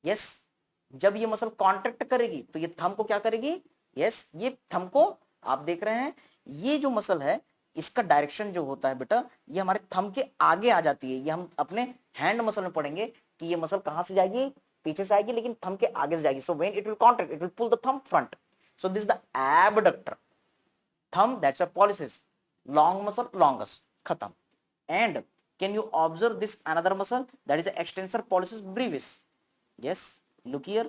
yes, जब ये muscle contract करेगी तो ये thumb को क्या करेगी, yes, ये thumb को आप देख रहे हैं, ये जो मसल है इसका डायरेक्शन जो होता है बेटा, ये हमारे थंब के आगे आ जाती है. ये हम अपने हैंड मसल में पढ़ेंगे कि ये मसल कहां से जाएगी, पीछे से आएगी, लेकिन थंब के आगे से जाएगी. So when it will contract it will pull the thumb front. So this is the abductor. Thumb, that's a pollicis. Long muscle, longus. Khatam. And can you observe this another muscle? That is the extensor pollicis brevis. Yes, look here.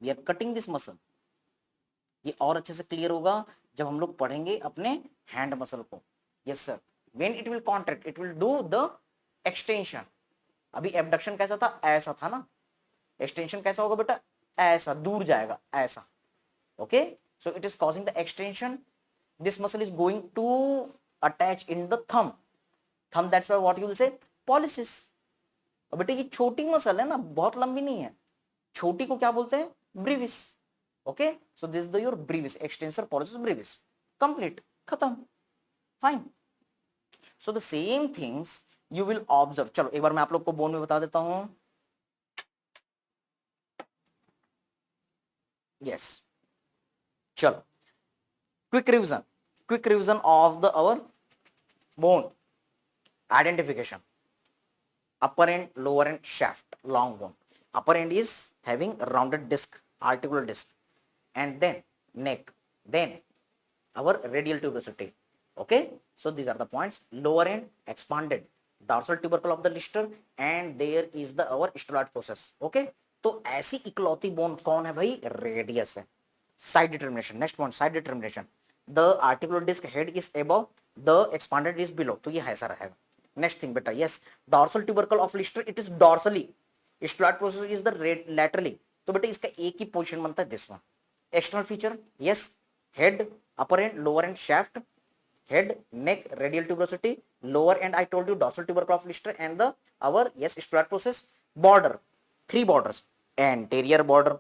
We are cutting this muscle. ये और अच्छे से clear होगा जब हम लोग पढ़ेंगे अपने हैंड मसल को. Yes sir. When it will contract, it will do the extension. अभी abduction कैसा था, ऐसा था ना. Extension कैसा होगा बेटा, ऐसा दूर जाएगा, ऐसा. Okay, so it is causing the extension. This muscle is going to attach in the thumb. That's why what you will say, pollicis. अब बेटे ये छोटी मसल है ना, बहुत लंबी नहीं है, छोटी को क्या बोलते हैं, brevis. Okay, so this the your brevis, extensor pollicis brevis. कंप्लीट, खत्म, फाइन. सो द सेम थिंग्स यू विल ऑब्जर्व. चलो एक बार मैं आप लोग को बोन में बता देता हूं. यस, चलो quick revision of the our bone identification. Upper end, lower end, shaft, long bone. Upper end is having rounded disc, articular disc, and then neck, then our radial tuberosity. Okay, so these are the points. Lower end expanded, dorsal tubercle of the Lister, and there is the our styloid process. Okay, तो ऐसी इकलौती bone कौन है भाई, radius है. Side determination. Next one, side determination. The articular disc head is above, the expanded is below. तो ये ऐसा रहेगा. Next thing बेटा, yes, dorsal tubercle of Lister, it is dorsally. Styloid process is the laterally. तो बेटा इसका एक ही position बनता है, this one. External feature, yes, head, upper end, lower end, shaft, head, neck, radial tuberosity, lower end I told you dorsal tubercle of Lister, and the our, yes, styloid process. Border, 3 borders, anterior border,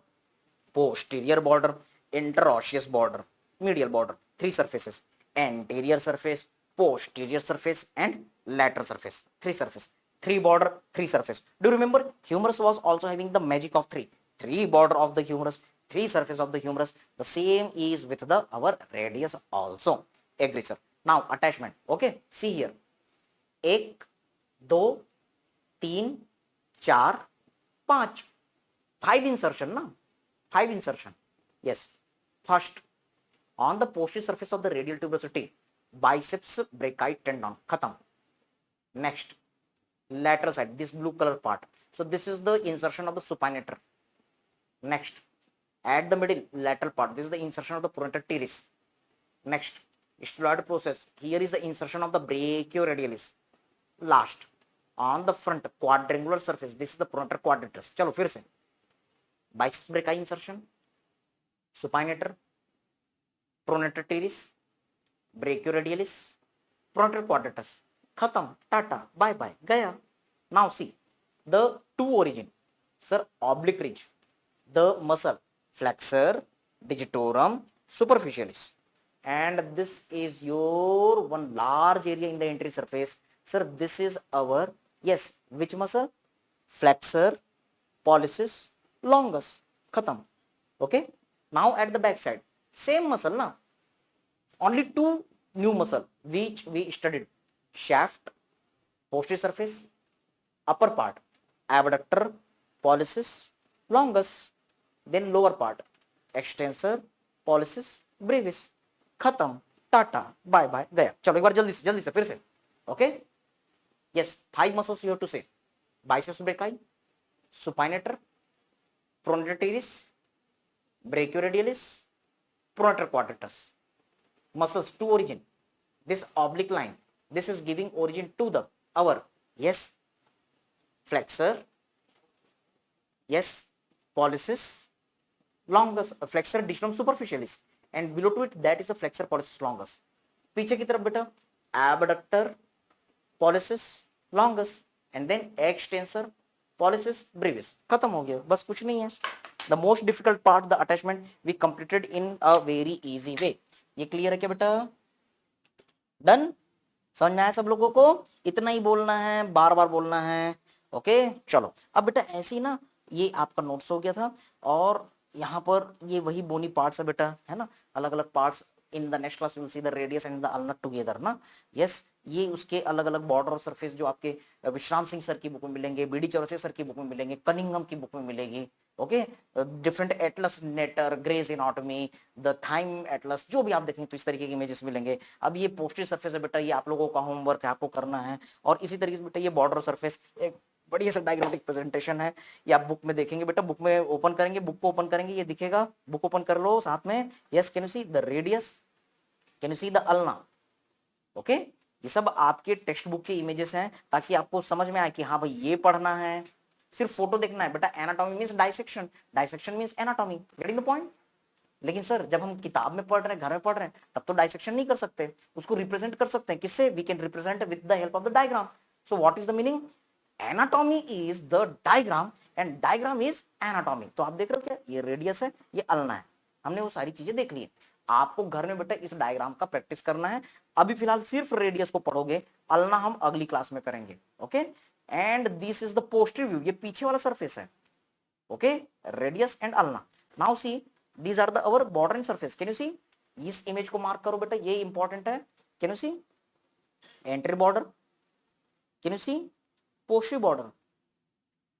posterior border, interosseous border, medial border, three surfaces, anterior surface, posterior surface and lateral surface, three surface, three border, three surface. Do you remember humerus was also having the magic of three border of the humerus, three surface of the humerus. The same is with the our radius also. Agree sir. Now attachment. Okay, see here, एक, दो, तीन, चार, पांच, five insertion ना, five insertion. Yes, first on the posterior surface of the radial tuberosity, biceps brachii tendon, khatam. Next, lateral side, this blue color part. So this is the insertion of the supinator. Next, at the middle lateral part, this is the insertion of the pronator teres. Next, styloid process, here is the insertion of the brachioradialis. Last, on the front quadrangular surface, this is the pronator quadratus. चलो फिर से, biceps brachii insertion, supinator, pronator teres, brachioradialis, pronator quadratus. खत्म, tata, bye bye, गया. Now see the two origin, sir, oblique ridge, the muscle flexor digitorum superficialis, and this is your one large area in the anterior surface. Sir, this is our, yes, which muscle? Flexor pollicis longus. Khatam. Okay, now at the back side, same muscle na, only two new muscle which we studied: shaft, posterior surface, upper part, abductor pollicis longus, then lower part, extensor pollicis brevis. खत्म, tata, bye bye, गया. चलो एक बार जल्दी से फिर से. Okay, yes, five muscles you have to say: biceps brachii, supinator, pronator teres, brachioradialis, pronator quadratus. Muscles to origin, this oblique line, this is giving origin to the our, yes, flexor, yes, pollicis longus, flexor digitorum superficialis, and below to it that is the flexor pollicis longus. पीछे की तरफ बेटा abductor pollicis longus and then extensor pollicis brevis. खत्म हो गया, बस कुछ नहीं है. The most difficult part, the attachment, we completed in a very easy way. ये क्लियर है क्या बेटा? डन? समझ में आया सब लोगों को? इतना ही बोलना है, बार बार बोलना है. ओके, चलो अब बेटा ऐसे ही ना, ये आपका नोट्स हो गया था और यहाँ पर ये वही बोनी पार्ट्स है बेटा, है ना, अलग अलग parts. In the next class will see the radius and the ulna together ना. यस, ये उसके अलग अलग बॉर्डर और सरफेस जो आपके विश्राम सिंह सर की बुक में मिलेंगे, बीडी चौरसिया सर की बुक में मिलेंगे, कनिंगम की बुक में मिलेगी. Okay, different atlas, Netter, Gray's anatomy, the Thieme atlas, जो भी आप देखेंगे तो इस तरीके के इमेजेस मिलेंगे. अब ये पोस्टीरियर सरफेस है बेटा, ये आप लोगों का होमवर्क है, आपको करना है. और इसी तरीके से बेटा ये बॉर्डर सरफेस एक बढ़िया सा डायग्रामेटिक प्रेजेंटेशन है, ये आप बुक में देखेंगे बेटा. बुक में ओपन करेंगे, बुक को ओपन करेंगे, ये दिखेगा, बुक ओपन कर लो साथ में. Yes, can you see the radius, can you see the ulna. Okay, ये सब आपके टेक्स्ट बुक के इमेजेस हैं ताकि आपको समझ में आए कि हाँ भाई ये पढ़ना है. सिर्फ फोटो देखना है बेटा. Anatomy means dissection, dissection means anatomy. Getting the point? लेकिन सर जब हम किताब में पढ़ रहे हैं, घर में पढ़ रहे हैं, तब तो डाइसेक्शन नहीं कर सकते, उसको रिप्रेजेंट कर सकते हैं. किससे? We can represent with the help of the diagram. So what is the meaning? Anatomy is the diagram and diagram is anatomy. तो आप देख रहे हो क्या, ये रेडियस है, ये अल्ना है. हमने वो सारी चीजें देख ली है. आपको घर में बेटा इस डायग्राम का प्रैक्टिस करना है. अभी फिलहाल सिर्फ रेडियस को पढ़ोगे, अल्ना हम अगली क्लास में करेंगे. Okay, and this is the posterior view, ये पीछे वाला सरफेस है. Okay, radius and ulna. Now see these are the our border and surface. Can you see? इस इमेज को मार्क करो बेटा, ये इंपॉर्टेंट है. Can you see entry border? Can you see posterior border?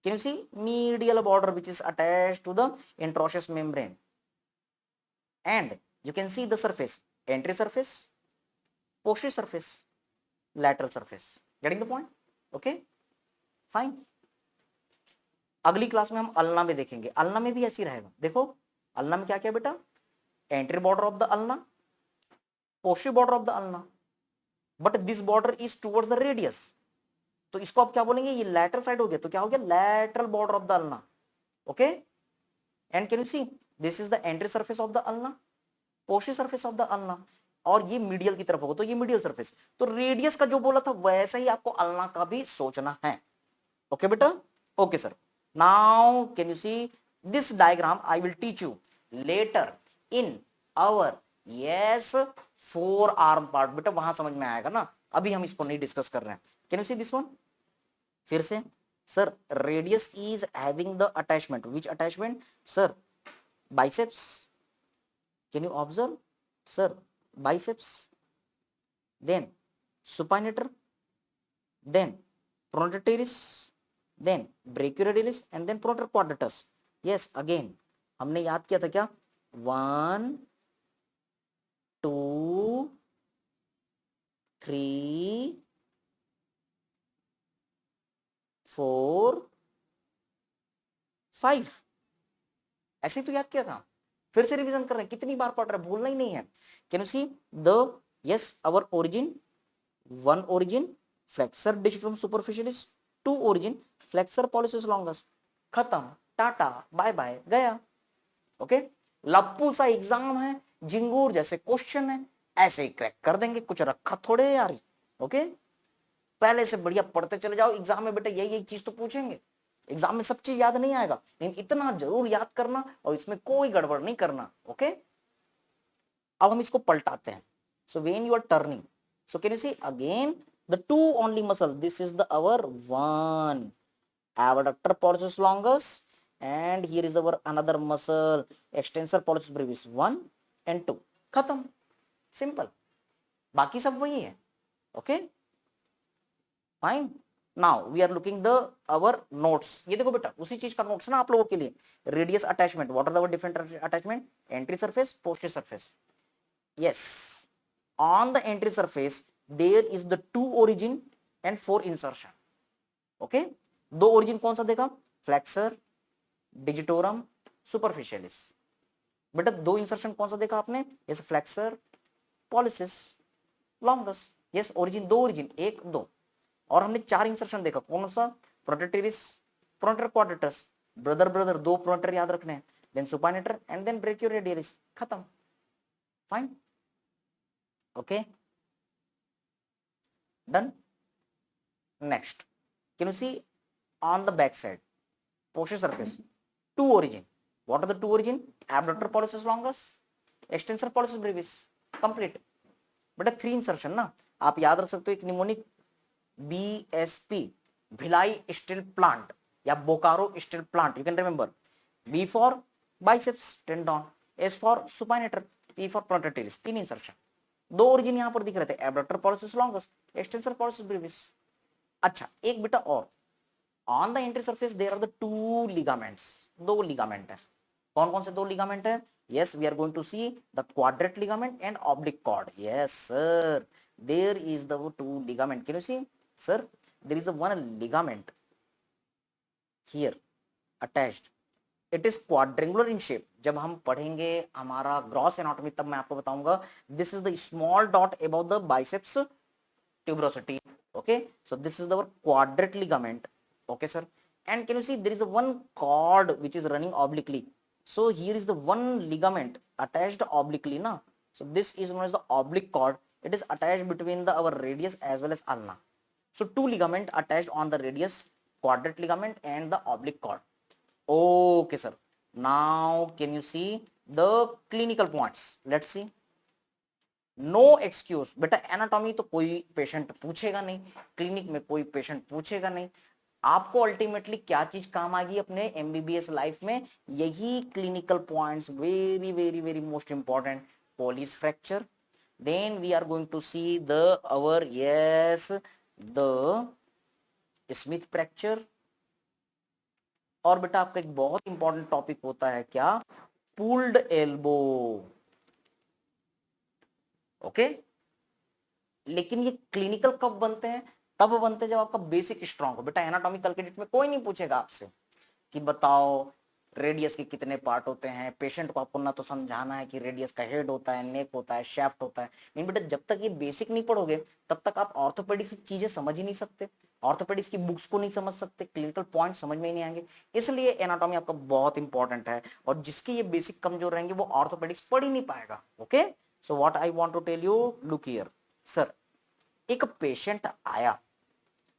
Can you see medial border which is attached to the interosseous membrane? And you can see the surface, entry surface, posterior surface, lateral surface. Getting the point? Okay, fine. अगली class में हम ulna में देखेंगे. Ulna में भी ऐसी रहेगा. देखो अल्ना में क्या क्या बेटा? Entry border of the ulna, posterior border of the ulna, but this border is towards the radius. तो इसको आप क्या बोलेंगे? ये लैटरल साइड हो गया, तो क्या हो गया? Lateral border of the ulna. Okay, and can you see this is the entry surface of the ulna, posterior surface of the ulna, और ये मीडियल की तरफ होगा तो ये मीडियल सरफेस. तो रेडियस का जो बोला था वैसा ही आपको अल्ना का भी सोचना है. ओके बेटा? Okay sir. Now can you see This diagram I will teach you later in our yes four arm part. बेटा वहां समझ में आएगा ना, अभी हम इसको नहीं डिस्कस कर रहे हैं. Can you see this one? फिर से sir, radius is having the attachment. Which attachment sir? Biceps. Can you observe sir? Biceps, then supinator, then pronator teres, then brachioradialis and then pronator quadratus. Yes, again हमने याद किया था क्या? 1 2 3 4 5, ऐसे तो याद किया था. फिर से रिवीजन कर रहे हैं, कितनी बार पढ़ रहे हैं, भूलना ही नहीं है. Can you see the yes our origin? One origin flexor digitorum superficialis, two origin flexor pollicis longus. खत्म, टाटा बाय बाय, गया. ओके, लप्पू सा एग्जाम है, जिंगूर जैसे क्वेश्चन है, ऐसे ही क्रैक कर देंगे, कुछ रखा थोड़े यार. ओके, पहले से बढ़िया पढ़ते चले जाओ. एग्जाम में बेटा यही चीज तो पूछेंगे. एग्जाम में सब चीज याद नहीं आएगा, लेकिन इतना जरूर याद करना और इसमें कोई गड़बड़ नहीं करना. ओके, अब हम इसको पलटाते हैं. So when you are turning, so can you see again the two only muscle? This is the our one abductor pollicis longus, and here is our another muscle extensor pollicis brevis, 1 and 2. खत्म, simple. बाकी सब वही है. Okay, fine. Now we are looking the our notes. ये देखो बेटा उसी चीज का नोट्स ना आप लोगों के लिए. Radius attachment. What are the different attachment? Entry surface, posterior surface. Yes. On the entry surface there is the 2 origin and 4 insertion. Okay, 2 origin कौन सा देखा? flexor digitorum superficialis. बेटा 2 insertion कौन सा देखा आपने? yes flexor pollicis longus. yes origin, 2 origin 1 2. और हमने 4 insertion देखा, कौन सा? pronator teres, pronator quadratus. Brother 2 pronator याद रखने हैं, then supinator and then brachioradialis. खत्म, fine. Okay, done. Next, can you see on the back side posterior surface 2 origin? What are the 2 origin? Abductor pollicis longus, extensor pollicis brevis. Complete. बेटा 3 insertion ना, आप याद रख सकते हो. एक mnemonic BSP, Bhilai steel plant या Bokaro steel plant, you can remember. B for biceps tendon, S for supinator, P for pronator teres. 3 insertion. 2 origin यहां पर दिख रहे थे, abductor pollicis longus, extensor pollicis brevis. अच्छा एक बेटा और, on the entry surface there are the 2 ligaments. 2 ligament है. कौन कौन से 2 लिगामेंट है? Yes we are going to see the quadrate ligament and oblique cord. Yes sir, there is the 2 ligament. Can you see sir? There is a one ligament here attached. It is quadrangular in shape. जब हम पढ़ेंगे हमारा gross anatomy तब मैं आपको बताऊंगा. This is the small dot about the biceps tuberosity. Okay, so this is the quadrate ligament. Okay sir, and can you see there is a one cord which is running obliquely. So here is the one ligament attached obliquely na. So this is known as the oblique cord. It is attached between the our radius as well as ulna. So 2 ligament attached on the radius, quadrate ligament and the oblique cord. Okay sir, now can you see the clinical points? Let's see. No excuse. बेटा anatomy तो कोई patient पूछेगा नहीं, clinic में कोई patient पूछेगा नहीं. आपको अल्टीमेटली क्या चीज काम आएगी अपने एमबीबीएस लाइफ में? यही clinical points, very very very most important. Colles fracture, then we are going to see the our yes the Smith fracture. और बेटा आपका एक बहुत इंपॉर्टेंट टॉपिक होता है क्या? Pulled elbow. ओके, लेकिन ये क्लिनिकल कब बनते हैं? तब बनते हैं जब आपका बेसिक स्ट्रांग हो. बेटा एनाटॉमिकल के डेट में कोई नहीं पूछेगा आपसे कि बताओ रेडियस के कितने पार्ट होते हैं. पेशेंट को आपको ना तो समझाना है कि रेडियस का हेड होता है, नेक होता है, शैफ्ट होता है. नहीं बेटा, जब तक ये बेसिक नहीं पढ़ोगे तब तक आप ऑर्थोपेडिक्स की चीजें समझ ही नहीं सकते, ऑर्थोपेडिक्स की बुक्स को नहीं समझ सकते, क्लिनिकल पॉइंट समझ में ही नहीं आएंगे. इसलिए एनाटॉमी आपका बहुत इंपॉर्टेंट है, और जिसके ये बेसिक कमजोर रहेंगे वो ऑर्थोपेडिक्स पढ़ ही नहीं पाएगा. Okay, so what I want to tell you, look here sir. एक पेशेंट आया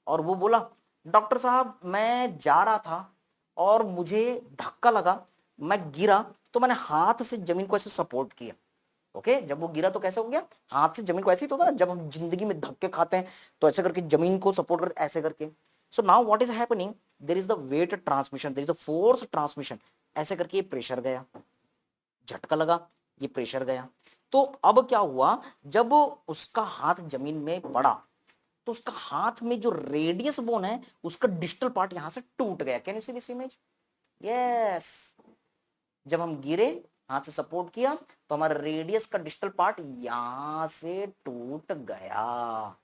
और वो बोला डॉक्टर साहब मैं जा रहा था और मुझे धक्का लगा, मैं गिरा तो मैंने हाथ से जमीन को ऐसे सपोर्ट किया। ओके, जब वो गिरा तो कैसे हो गया, हाथ से जमीन को, ऐसे ही तो होता है ना जब हम जिंदगी में धक्के खाते हैं तो ऐसे करके जमीन को सपोर्ट करते, ऐसे करके। So now what is happening, there is the weight transmission, there is the force transmission. ऐसे करके ये प्रेशर गया, झटका लगा, ये प्रेशर गया। तो अब क्या हुआ, जब उसका हाथ जमीन में पड़ा तो उसका हाथ में जो रेडियस बोन है उसका डिस्टल पार्ट यहां से टूट गया। Can you see this image? Yes, जब हम गिरे, हाथ से सपोर्ट किया तो हमारा रेडियस का डिस्टल पार्ट यहां से टूट गया।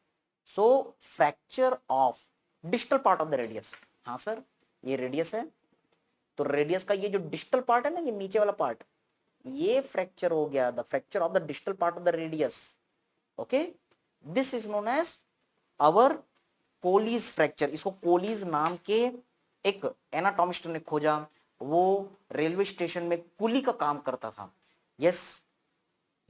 So fracture of distal part of the radius. हाँ सर, ये रेडियस है, तो रेडियस का ये जो डिस्टल पार्ट है ना, ये नीचे वाला पार्ट, ये फ्रैक्चर हो गया, the fracture of the distal part of the radius. Okay, this is known as our Colles fracture. इसको कोलीज नाम के एक एनाटॉमिस्ट ने खोजा, वो रेलवे स्टेशन में कुली का काम करता था। यस,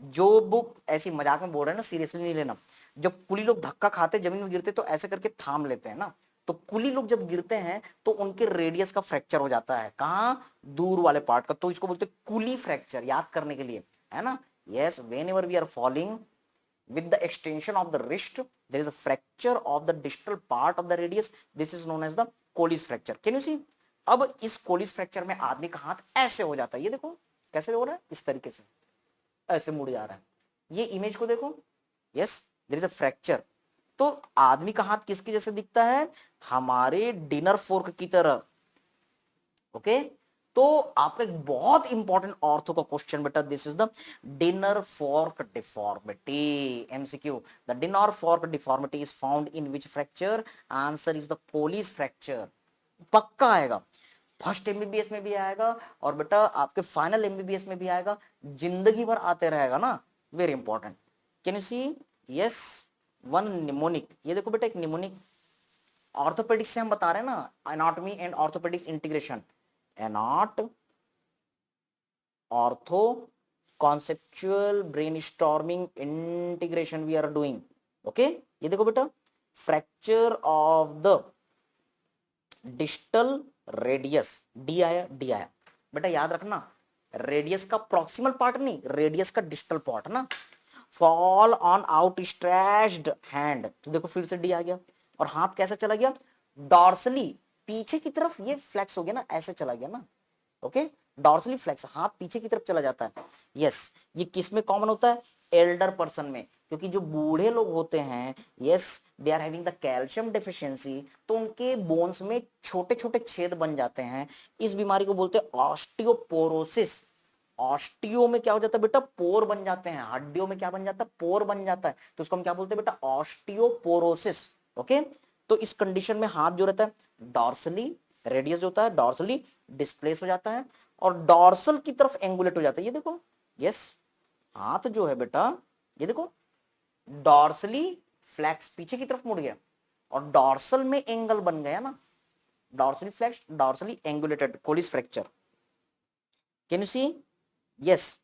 जो बुक ऐसी मजाक में बोल रहे हैं ना, सीरियसली नहीं लेना। जब कुली लोग धक्का खाते जमीन में गिरते तो ऐसे करके थाम लेते हैं ना, तो कुली लोग जब गिरते हैं तो उनके रेडियस का फ्रैक्चर हो जाता है, कहां, दूर वाले पार्ट का, तो इसको बोलते हैं कुली फ्रैक्चर, याद करने के लिए, है ना। Yes, whenever we are falling with the extension of the wrist there is a fracture of the distal part of the radius, this is known as the Colles fracture. can you see? अब इस Colles fracture में आदमी का हाथ ऐसे हो जाता है, ये देखो कैसे हो रहा है, इस तरीके से ऐसे मुड़ जा रहा है। ये इमेज को देखो, yes there is a fracture. तो आदमी का हाथ किसके जैसे दिखता है, हमारे डिनर फोर्क की तरह। ओके, तो आपका एक बहुत इंपॉर्टेंट ऑर्थो का क्वेश्चन बेटा, this is the dinner fork deformity, MCQ. The dinner fork deformity is found in which fracture, answer is the Colles fracture. पक्का आएगा, फर्स्ट एमबीबीएस में भी आएगा और बेटा आपके फाइनल एमबीबीएस में भी आएगा, जिंदगी भर आते रहेगा ना, very important. Can you see? Yes, one mnemonic, ये देखो बेटा एक निमोनिक। ऑर्थोपेडिक्स से हम बता रहे हैं ना, anatomy and orthopaedics integration, anat ortho conceptual brainstorming integration we are doing. Okay, ये देखो बेटा, fracture of the distal radius, D आया, डी आया। बेटा याद रखना, रेडियस का प्रॉक्सिमल पार्ट नहीं, रेडियस का डिस्टल पार्ट ना। Fall on outstretched hand, तो देखो फिर से डी आ गया, और हाथ कैसे चला गया, डॉर्सली पीछे की तरफ, ये फ्लेक्स हो गया ना, ऐसे चला गया ना। ओके, डॉर्सली फ्लेक्स, हाथ पीछे की तरफ चला जाता है। यस, ये किस में कॉमन होता है, एल्डर पर्सन में, क्योंकि जो बूढ़े लोग होते हैं, yes they are having the calcium deficiency, तो उनके बोन्स में छोटे छोटे छेद बन जाते हैं। इस बीमारी को बोलते हैं ऑस्टियोपोरोसिस। ऑस्टियो में क्या हो जाता है बेटा, पोर बन जाते हैं, हड्डियों में क्या बन जाता है, पोर बन जाता है, तो उसको हम क्या बोलते हैं बेटा, ऑस्टियोपोरोसिस। ओके, तो इस कंडीशन में हाथ जो रहता है डॉर्सली, रेडियस जो होता है डॉर्सली डिस्प्लेस हो जाता है और डॉर्सल की तरफ एंगुलेट हो जाता है। ये देखो, यस, हाथ जो है बेटा, ये देखो डॉर्सली फ्लैक्स पीछे की तरफ मुड़ गया और डॉर्सल में एंगल बन गया ना, dorsally flex, dorsally angulated, Colles fracture. Can you see? Yes,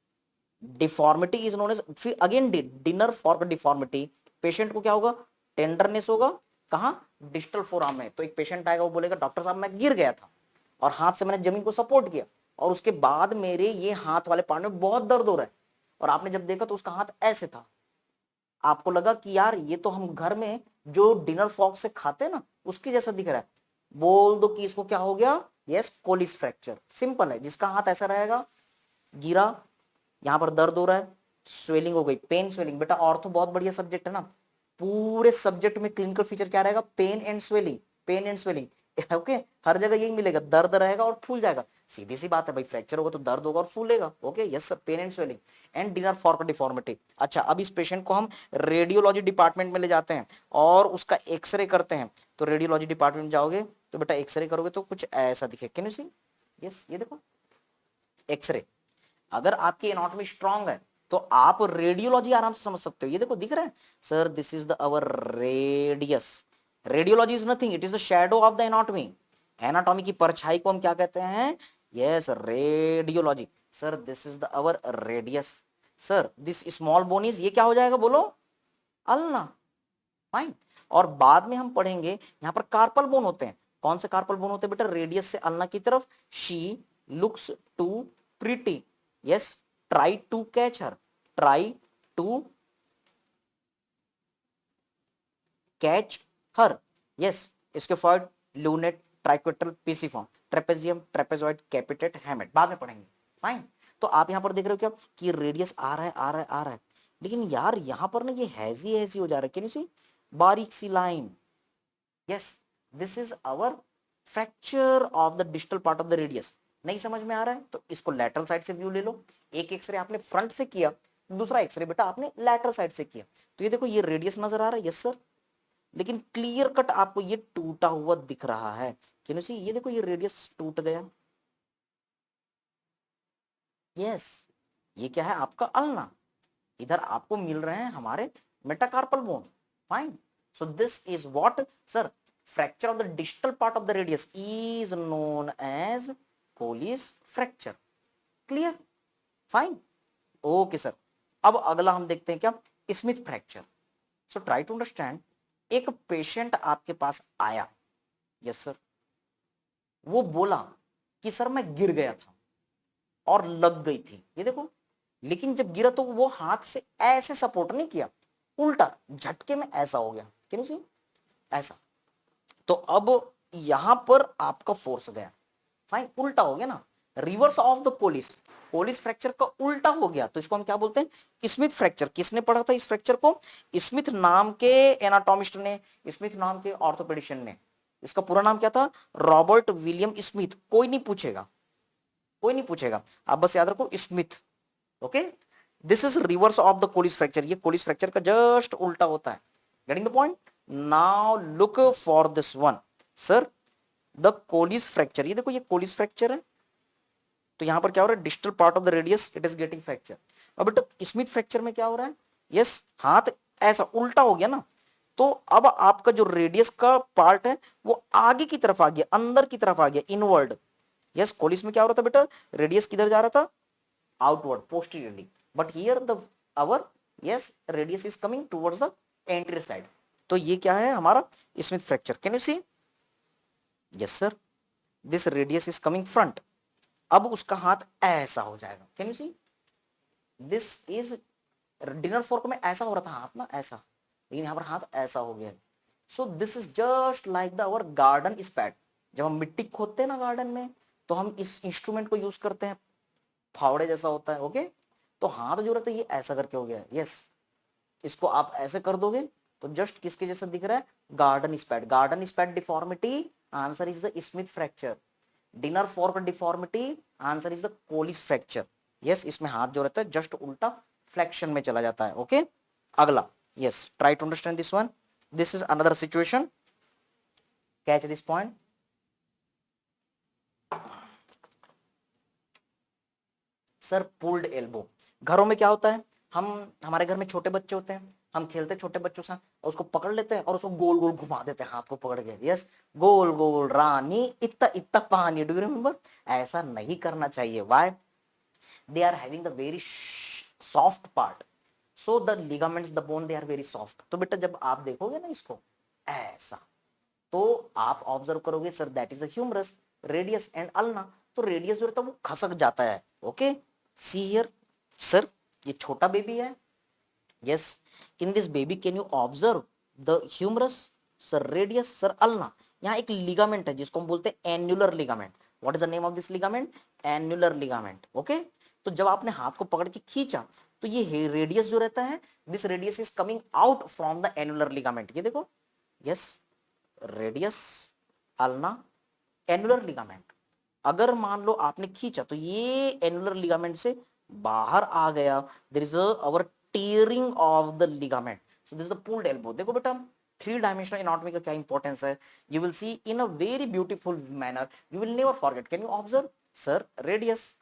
deformity is known as, फिर again dinner fork deformity. Patient को क्या होगा, टेंडरनेस होगा, कहां, डिस्टल फोरआर्म में। तो एक पेशेंट आएगा, वो बोलेगा डॉक्टर साहब मैं गिर गया था और हाथ से मैंने जमीन को सपोर्ट किया और उसके बाद मेरे ये हाथ वाले पार्ट में बहुत दर्द हो रहा है, और आपने जब देखा तो उसका हाथ ऐसे था, आपको लगा कि यार ये तो हम घर में जो डिनर फॉर्क से खाते हैं ना उसके जैसा दिख रहा है, बोल दो कि इसको क्या हो गया, यस कोलिस फ्रैक्चर। सिंपल है, जिसका हाथ ऐसा रहेगा, गिरा, यहां पर दर्द हो रहा है, स्वेलिंग हो गई, पेन स्वेलिंग। बेटा ऑर्थो बहुत बढ़िया सब्जेक्ट है ना, पूरे सब्जेक्ट में क्लिनिकल फीचर क्या रहेगा, pain and swelling, pain and swelling. Okay, हर जगह यही मिलेगा, दर्द रहेगा और फूल जाएगा, सीधी सी बात है भाई, फ्रैक्चर होगा तो दर्द होगा और फूलेगा। Okay, yes sir, pain and swelling and dinner fork deformity. अच्छा, अब इस पेशेंट को हम रेडियोलॉजी डिपार्टमेंट में ले जाते हैं और उसका एक्सरे करते हैं। तो रेडियोलॉजी डिपार्टमेंट में जाओगे तो बेटा एक्सरे करोगे तो कुछ ऐसा दिखे, कैन यू सी? यस, ये देखो एक्सरे, अगर आपकी एनाटॉमी स्ट्रांग है तो आप रेडियोलॉजी आराम से समझ सकते हो। ये देखो दिख रहा है sir, this is the our radius. Radiology is nothing, it is the shadow of the anatomy. Anatomy की परछाई को हम क्या कहते हैं, yes radiology. Sir this is the our radius, sir this small bone is, ये क्या हो जाएगा बोलो, अल्ना, फाइन। और बाद में हम पढ़ेंगे यहां पर कार्पल बोन होते हैं। कौन से कार्पल बोन होते हैं बेटा, रेडियस से अल्ना की तरफ, she looks too pretty. Yes, try to catch her. Try to catch her. Yes, इसके फॉर्ड lunate, triquetral, pisiform, trapezium, trapezoid, capitate, hamate बाद में पढ़ेंगे। फाइन। तो आप यहां पर देख रहे हो क्या कि रेडियस आ रहा है आ रहा है आ रहा है, लेकिन यार यहां पर ना ये हैजी हैजी हो जा रहा है। कैन यू सी बारीक सी line. Yes, this is our fracture of the distal part of the radius. नहीं समझ में आ रहा है तो इसको लैटरल साइड से व्यू ले लो। एक एक्सरे आपने फ्रंट से किया, दूसरा एक्सरे बेटा आपने लैटरल साइड से किया। तो ये देखो ये रेडियस नजर आ रहा है, यस सर, लेकिन क्लियर कट आपको ये टूटा हुआ दिख रहा है। कैन यू सी, ये देखो ये रेडियस टूट गया। यस, ये क्या है आपका अल्ना। इधर आपको मिल रहे हैं हमारे metacarpal bone. Fine. So this is what sir, fracture of the distal part of the radius is known as Colles fracture. Clear? Fine. Okay sir. अब अगला हम देखते हैं क्या, Smith fracture. So try to understand. एक patient आपके पास आया, यस सर, वो बोला कि सर मैं गिर गया था और लग गई थी, ये देखो, लेकिन जब गिरा तो वो हाथ से ऐसे सपोर्ट नहीं किया, उल्टा झटके में ऐसा हो गया। कैन यू सी, ऐसा। तो अब यहां पर आपका फोर्स गया, फाइन, उल्टा हो गया ना, रिवर्स ऑफ द कोलिस। कोलिस फ्रैक्चर का उल्टा हो गया तो इसको हम क्या बोलते हैं, स्मिथ फ्रैक्चर। किसने पढ़ा था इस फ्रैक्चर को, स्मिथ नाम के एनाटोमिस्ट ने, स्मिथ नाम के ऑर्थोपेडिशियन ने। इसका पूरा नाम क्या था, रॉबर्ट विलियम स्मिथ। कोई नहीं पूछेगा, कोई नहीं पूछेगा, आप बस याद रखो Smith. Okay, this is reverse of the Colles fracture. ये कोलिस फ्रैक्चर का जस्ट उल्टा होता है। Getting the point? Now look for this one sir, the Colles fracture. ये देखो ये कोलिस फ्रैक्चर है, तो यहां पर क्या हो रहा है, distal part of the radius it is getting fracture. अब बेटा स्मिथ फ्रैक्चर में क्या हो रहा है, यस, हाथ ऐसा उल्टा हो गया ना, तो अब आपका जो रेडियस का पार्ट है वो आगे की तरफ आ गया, अंदर की तरफ आ गया, इनवर्ड। यस, कोलिस में क्या हो रहा था बेटा, रेडियस किधर जा रहा था, outward, posteriorly, but here the our yes radius is coming towards the anterior side. तो ये क्या है हमारा Smith fracture. Can you see, yes sir, this radius is coming front. अब उसका हाथ ऐसा हो जाएगा। Can you see, this is dinner fork में ऐसा हो रहा था हाथ ना, ऐसा, लेकिन यहां पर हाथ ऐसा हो गया। So this is just like the our garden spade. जब हम मिट्टी खोदते हैं ना गार्डन में, तो हम इस इंस्ट्रूमेंट को यूज करते हैं, फावड़े जैसा होता है। ओके, तो हाथ जो रहता है ये ऐसा करके हो गया। यस, इसको आप ऐसे कर दोगे तो जस्ट किसके जैसा दिख रहा है, garden spade. Garden spade deformity, answer is the Smith fracture. Dinner fork deformity, answer is the Colles fracture. Yes, इसमें हाथ जो रहता है जस्ट उल्टा फ्लेक्शन में चला जाता है। ओके, अगला, yes, try to understand this one. This is another situation, catch this point. Sir pulled elbow, घरों में क्या होता है, हम हमारे घर में छोटे बच्चे होते हैं, हम खेलते हैं छोटे बच्चों से और उसको पकड़ लेते हैं और उसको गोल गोल घुमा देते हैं हाथ को पकड़ के। यस, गोल गोल रानी इतना इतना पानी, डू यू रिमेंबर? ऐसा नहीं करना चाहिए। Why? they are having the very soft part, so the ligaments, the bone, they are very soft। तो बेटा जब आप देखोगे ना इसको ऐसा, तो आप ऑब्जर्व करोगे sir that is a humerus, radius and ulna. तो रेडियस जो रहता है वो खसक जाता है। ओके, सी हियर सर, ये छोटा बेबी है। Yes, in this baby can you observe the humerus, sir radius, sir ulna. यहाँ एक लिगामेंट है जिसको हम बोलते हैं annular ligament. What is the name of this ligament, annular ligament. Okay, तो जब आपने हाथ को पकड़ के खींचा तो ये रेडियस जो रहता है, this radius is coming out from the annular ligament. ये देखो, yes, radius, ulna, annular ligament. अगर मान लो आपने खींचा तो ये एनुलर लिगामेंट से बाहर आ गया, there is our tearing of the ligament. So this is the pulled elbow. देखो बेटा थ्री डायमेंशनल एनाटॉमी का क्या इंपॉर्टेंस है, you will see in a very beautiful manner, you will never forget. Can you observe sir radius,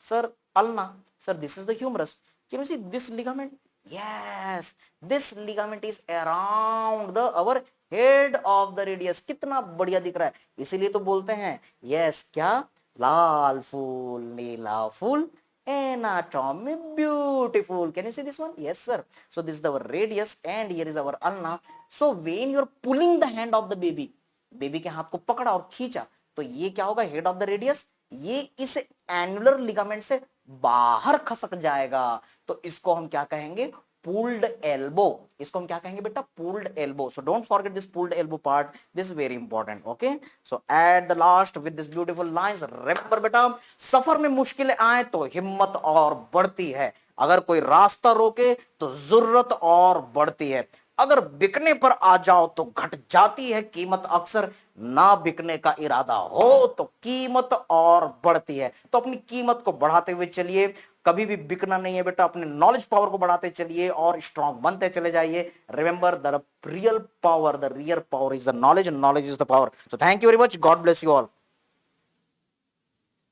sir ulna, sir this is the humerus, can you see this ligament? Yes, this ligament is around the our head of the radius। कितना बढ़िया दिख रहा है, इसीलिए तो बोलते हैं yes क्या, लाल फूल नीला फूल, anatomy beautiful। Can you see this one? Yes sir, so this is our radius and here is our ulna। so when you are pulling the hand of the baby, baby के हाथ को पकड़ा और खींचा तो ये क्या होगा, हेड ऑफ द रेडियस, ये इस एनुलर लिगामेंट से बाहर खसक जाएगा, तो इसको हम क्या कहेंगे, pulled elbow। इसको हम क्या कहेंगे बेटा, pulled elbow। So don't forget this pulled elbow part, this is very important, okay? So at the last with this beautiful lines, remember बेटा, सफर में मुश्किलें आए तो हिम्मत और बढ़ती है, अगर कोई रास्ता रोके तो जरूरत और बढ़ती है, अगर बिकने पर आ जाओ तो घट जाती है कीमत, अक्सर ना बिकने का इरादा हो तो कीमत और बढ़ती है। तो अपनी कीमत को बढ़ाते हुए चलिए, कभी भी बिकना नहीं है बेटा, अपने नॉलेज पावर को बढ़ाते चलिए और स्ट्रांग बनते चले जाइए। Remember the real power is the knowledge, knowledge is the power. So thank you very much, God bless you all.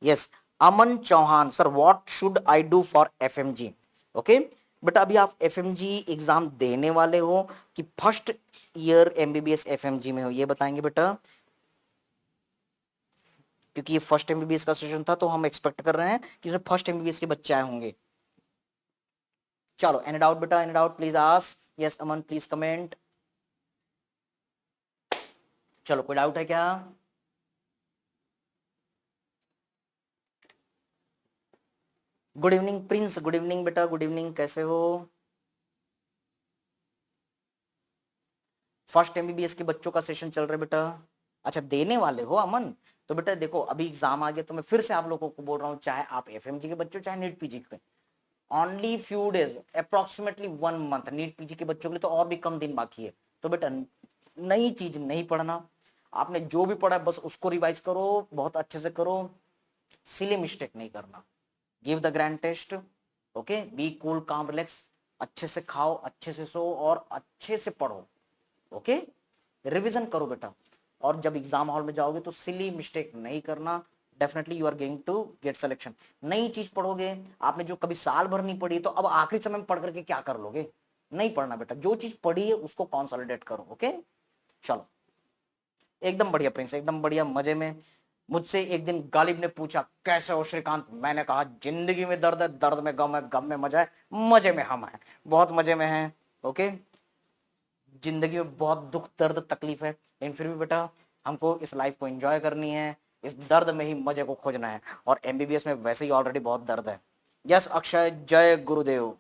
Yes, Aman Chauhan sir, what should I do for FMG? Okay बेटा, अभी आप एफएमजी एग्जाम देने वाले हो कि first year MBBS FMG में हो, ये बताएंगे बेटा, क्योंकि ये फर्स्ट एमबीबीएस का सेशन था तो हम एक्सपेक्ट कर रहे हैं कि इसमें फर्स्ट एमबीबीएस के बच्चे आए होंगे। चलो, एनी डाउट बेटा, any doubt please ask. Yes Aman, please comment. चलो, कोई डाउट है क्या? Good evening Prince, good evening बेटा, गुड इवनिंग, कैसे हो? फर्स्ट एमबीबीएस के बच्चों का सेशन चल रहा है बेटा। अच्छा, देने वाले हो अमन? तो बेटा देखो, अभी एग्जाम आ गया तो मैं फिर से आप लोगों को बोल रहा हूँ, चाहे आप एफएमजी के बच्चों चाहे नीट पीजी के, only few days, approximately 1 month, NEET PG के बच्चों के लिए तो और भी कम दिन बाकी है। तो बेटा नई चीज नहीं पढ़ना, आपने जो भी पढ़ा है बस उसको रिवाइज करो, बहुत अच्छे से करो, सिली मिस्टेक नहीं करना। Give the grand test, okay, be cool calm relax, अच्छे से खाओ, अच्छे से सो और अच्छे से पढ़ो, ओके? रिवीजन करो बेटा, और जब एग्जाम हॉल में जाओगे तो सिली मिस्टेक नहीं करना, definitely you are going to get selection. नई चीज पढ़ोगे, आपने जो कभी साल भर नहीं पढ़ी तो अब आखिरी समय में पढ़ करके क्या कर लोगे? नहीं पढ़ना बेटा, जो चीज पढ़ी है उसको कंसोलिडेट करो, ओके? चलो, एकदम बढ़िया प्रिंस, एकदम बढ़िया, मजे में। मुझसे एक दिन गालिब ने पूछा कैसे हो श्रीकांत, मैंने कहा जिंदगी में दर्द है, दर्द में गम है, गम में मजा है, मजे में हम हैं, बहुत मजे में हैं, ओके? जिंदगी में बहुत दुख दर्द तकलीफ है, लेकिन फिर भी बेटा हमको इस लाइफ को एंजॉय करनी है, इस दर्द में ही मजे को खोजना है, और एमबीबीएस में वैसे ही ऑलरेडी बहुत दर्द है। यस अक्षय, जय गुरुदेव।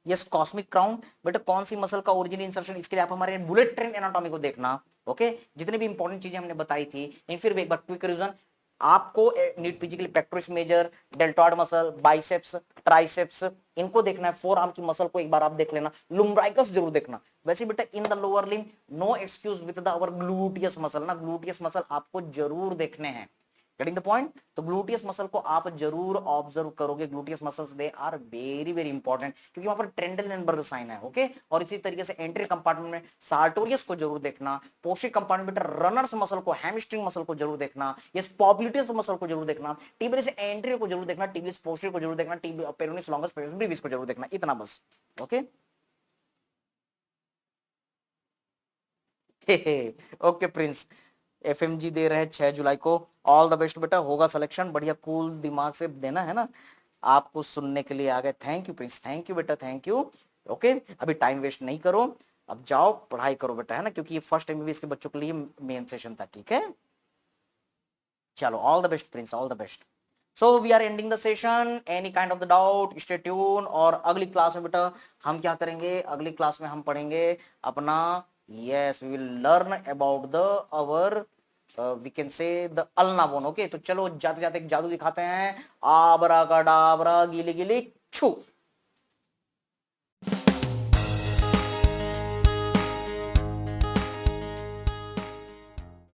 यस कॉस्मिक क्राउन, बेटा कौन सी मसल का ओरिजिन इंसर्शन, इसके लिए आप हमारे बुलेट ट्रेन एनाटॉमी को देखना, ओके? जितने भी इंपॉर्टेंट चीजें हमने बताई थी, लेकिन फिर भी एक बार क्विक रिवीजन, आपको नीट पीजी के लिए pectoralis major, deltoid muscle, biceps, triceps, इनको देखना है। फोर आर्म की मसल को एक बार आप देख लेना, लुम्ब्राइकस जरूर देखना। वैसे बेटा in the lower limb no excuse with the our gluteus muscle ना, ग्लूटियस मसल आपको जरूर देखने हैं, गेटिंग द पॉइंट? तो ग्लूटियस मसल को आप जरूर ऑब्जर्व करोगे, gluteus muscles they are very very important, क्योंकि वहां पर ट्रेंडलनबर्ग साइन है, ओके? और इसी तरीके से एंट्री कंपार्टमेंट में सार्टोरियस को जरूर देखना, पोस्टीरियर कंपार्टमेंट में रनर्स मसल को, हैमस्ट्रिंग मसल को जरूर देखना, यस पॉप्लिटेस मसल को जरूर देखना, टिबियस एंटीरियर को जरूर देखना, टिबियस पोस्टीरियर को जरूर देखना, पेरोनिस लॉन्गस, पेरोनिस ब्रीविस को जरूर देखना, इतना बस, ओके? ओके प्रिंस, एफएमजी दे रहे हैं 6 जुलाई को, ऑल द बेस्ट बेटा, होगा सिलेक्शन, बढ़िया कूल दिमाग से देना है ना। आपको सुनने के लिए आ गए, thank you Prince, thank you बेटा, थैंक यू, ओके? अभी टाइम वेस्ट नहीं करो, अब जाओ पढ़ाई करो बेटा, है ना, क्योंकि ये फर्स्ट एमबीबीएस के बच्चों के लिए मेन सेशन था, ठीक है? चलो, all the best Prince, all the best. So we are ending the session, any kind of the doubt stay tune, और अगली क्लास में बेटा हम क्या करेंगे, अगली क्लास में हम पढ़ेंगे अपना, yes we will learn about the our we can say the ulna bone, okay? तो चलो जाते जाते एक जादू दिखाते हैं, आबरा का डाबरा गिली गिली छू,